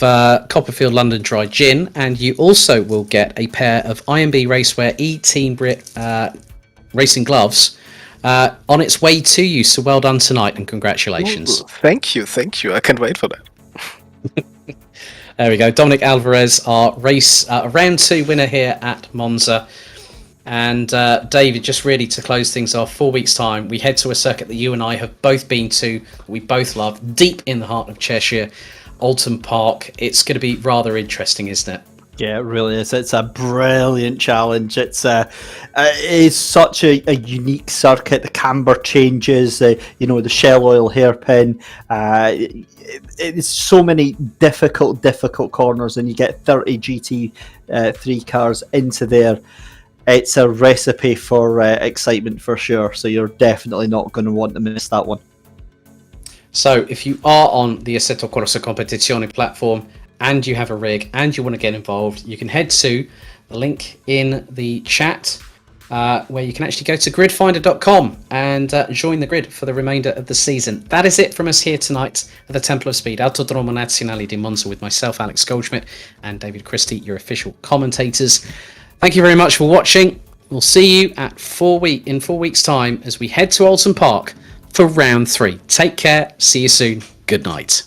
Copperfield London Dry Gin, and you also will get a pair of IMB Racewear eTeam BRIT racing gloves on its way to you. So well done tonight, and congratulations. Ooh, thank you. I can't wait for that. There we go. Dominic Alvarez, our round 2 winner here at Monza. And David, just really to close things off, 4 weeks' time, we head to a circuit that you and I have both been to, we both love, deep in the heart of Cheshire, OULTON Park. It's going to be rather interesting, isn't it? Yeah, it really is. It's a brilliant challenge. It's such a unique circuit. The camber changes, the Shell Oil hairpin. It's so many difficult corners, and you get 30 GT3 cars into there. It's a recipe for excitement for sure. So you're definitely not going to want to miss that one. So if you are on the Assetto Corsa Competizione platform and you have a rig and you want to get involved, you can head to the link in the chat where you can actually go to gridfinder.com and join the grid for the remainder of the season. That is it from us here tonight at the Temple of Speed, Autodromo Nazionale di Monza, with myself, Alex Goldschmidt, and David Christie, your official commentators. Thank you very much for watching. We'll see you in 4 weeks' time as we head to OULTON Park for round 3. Take care. See you soon. Good night.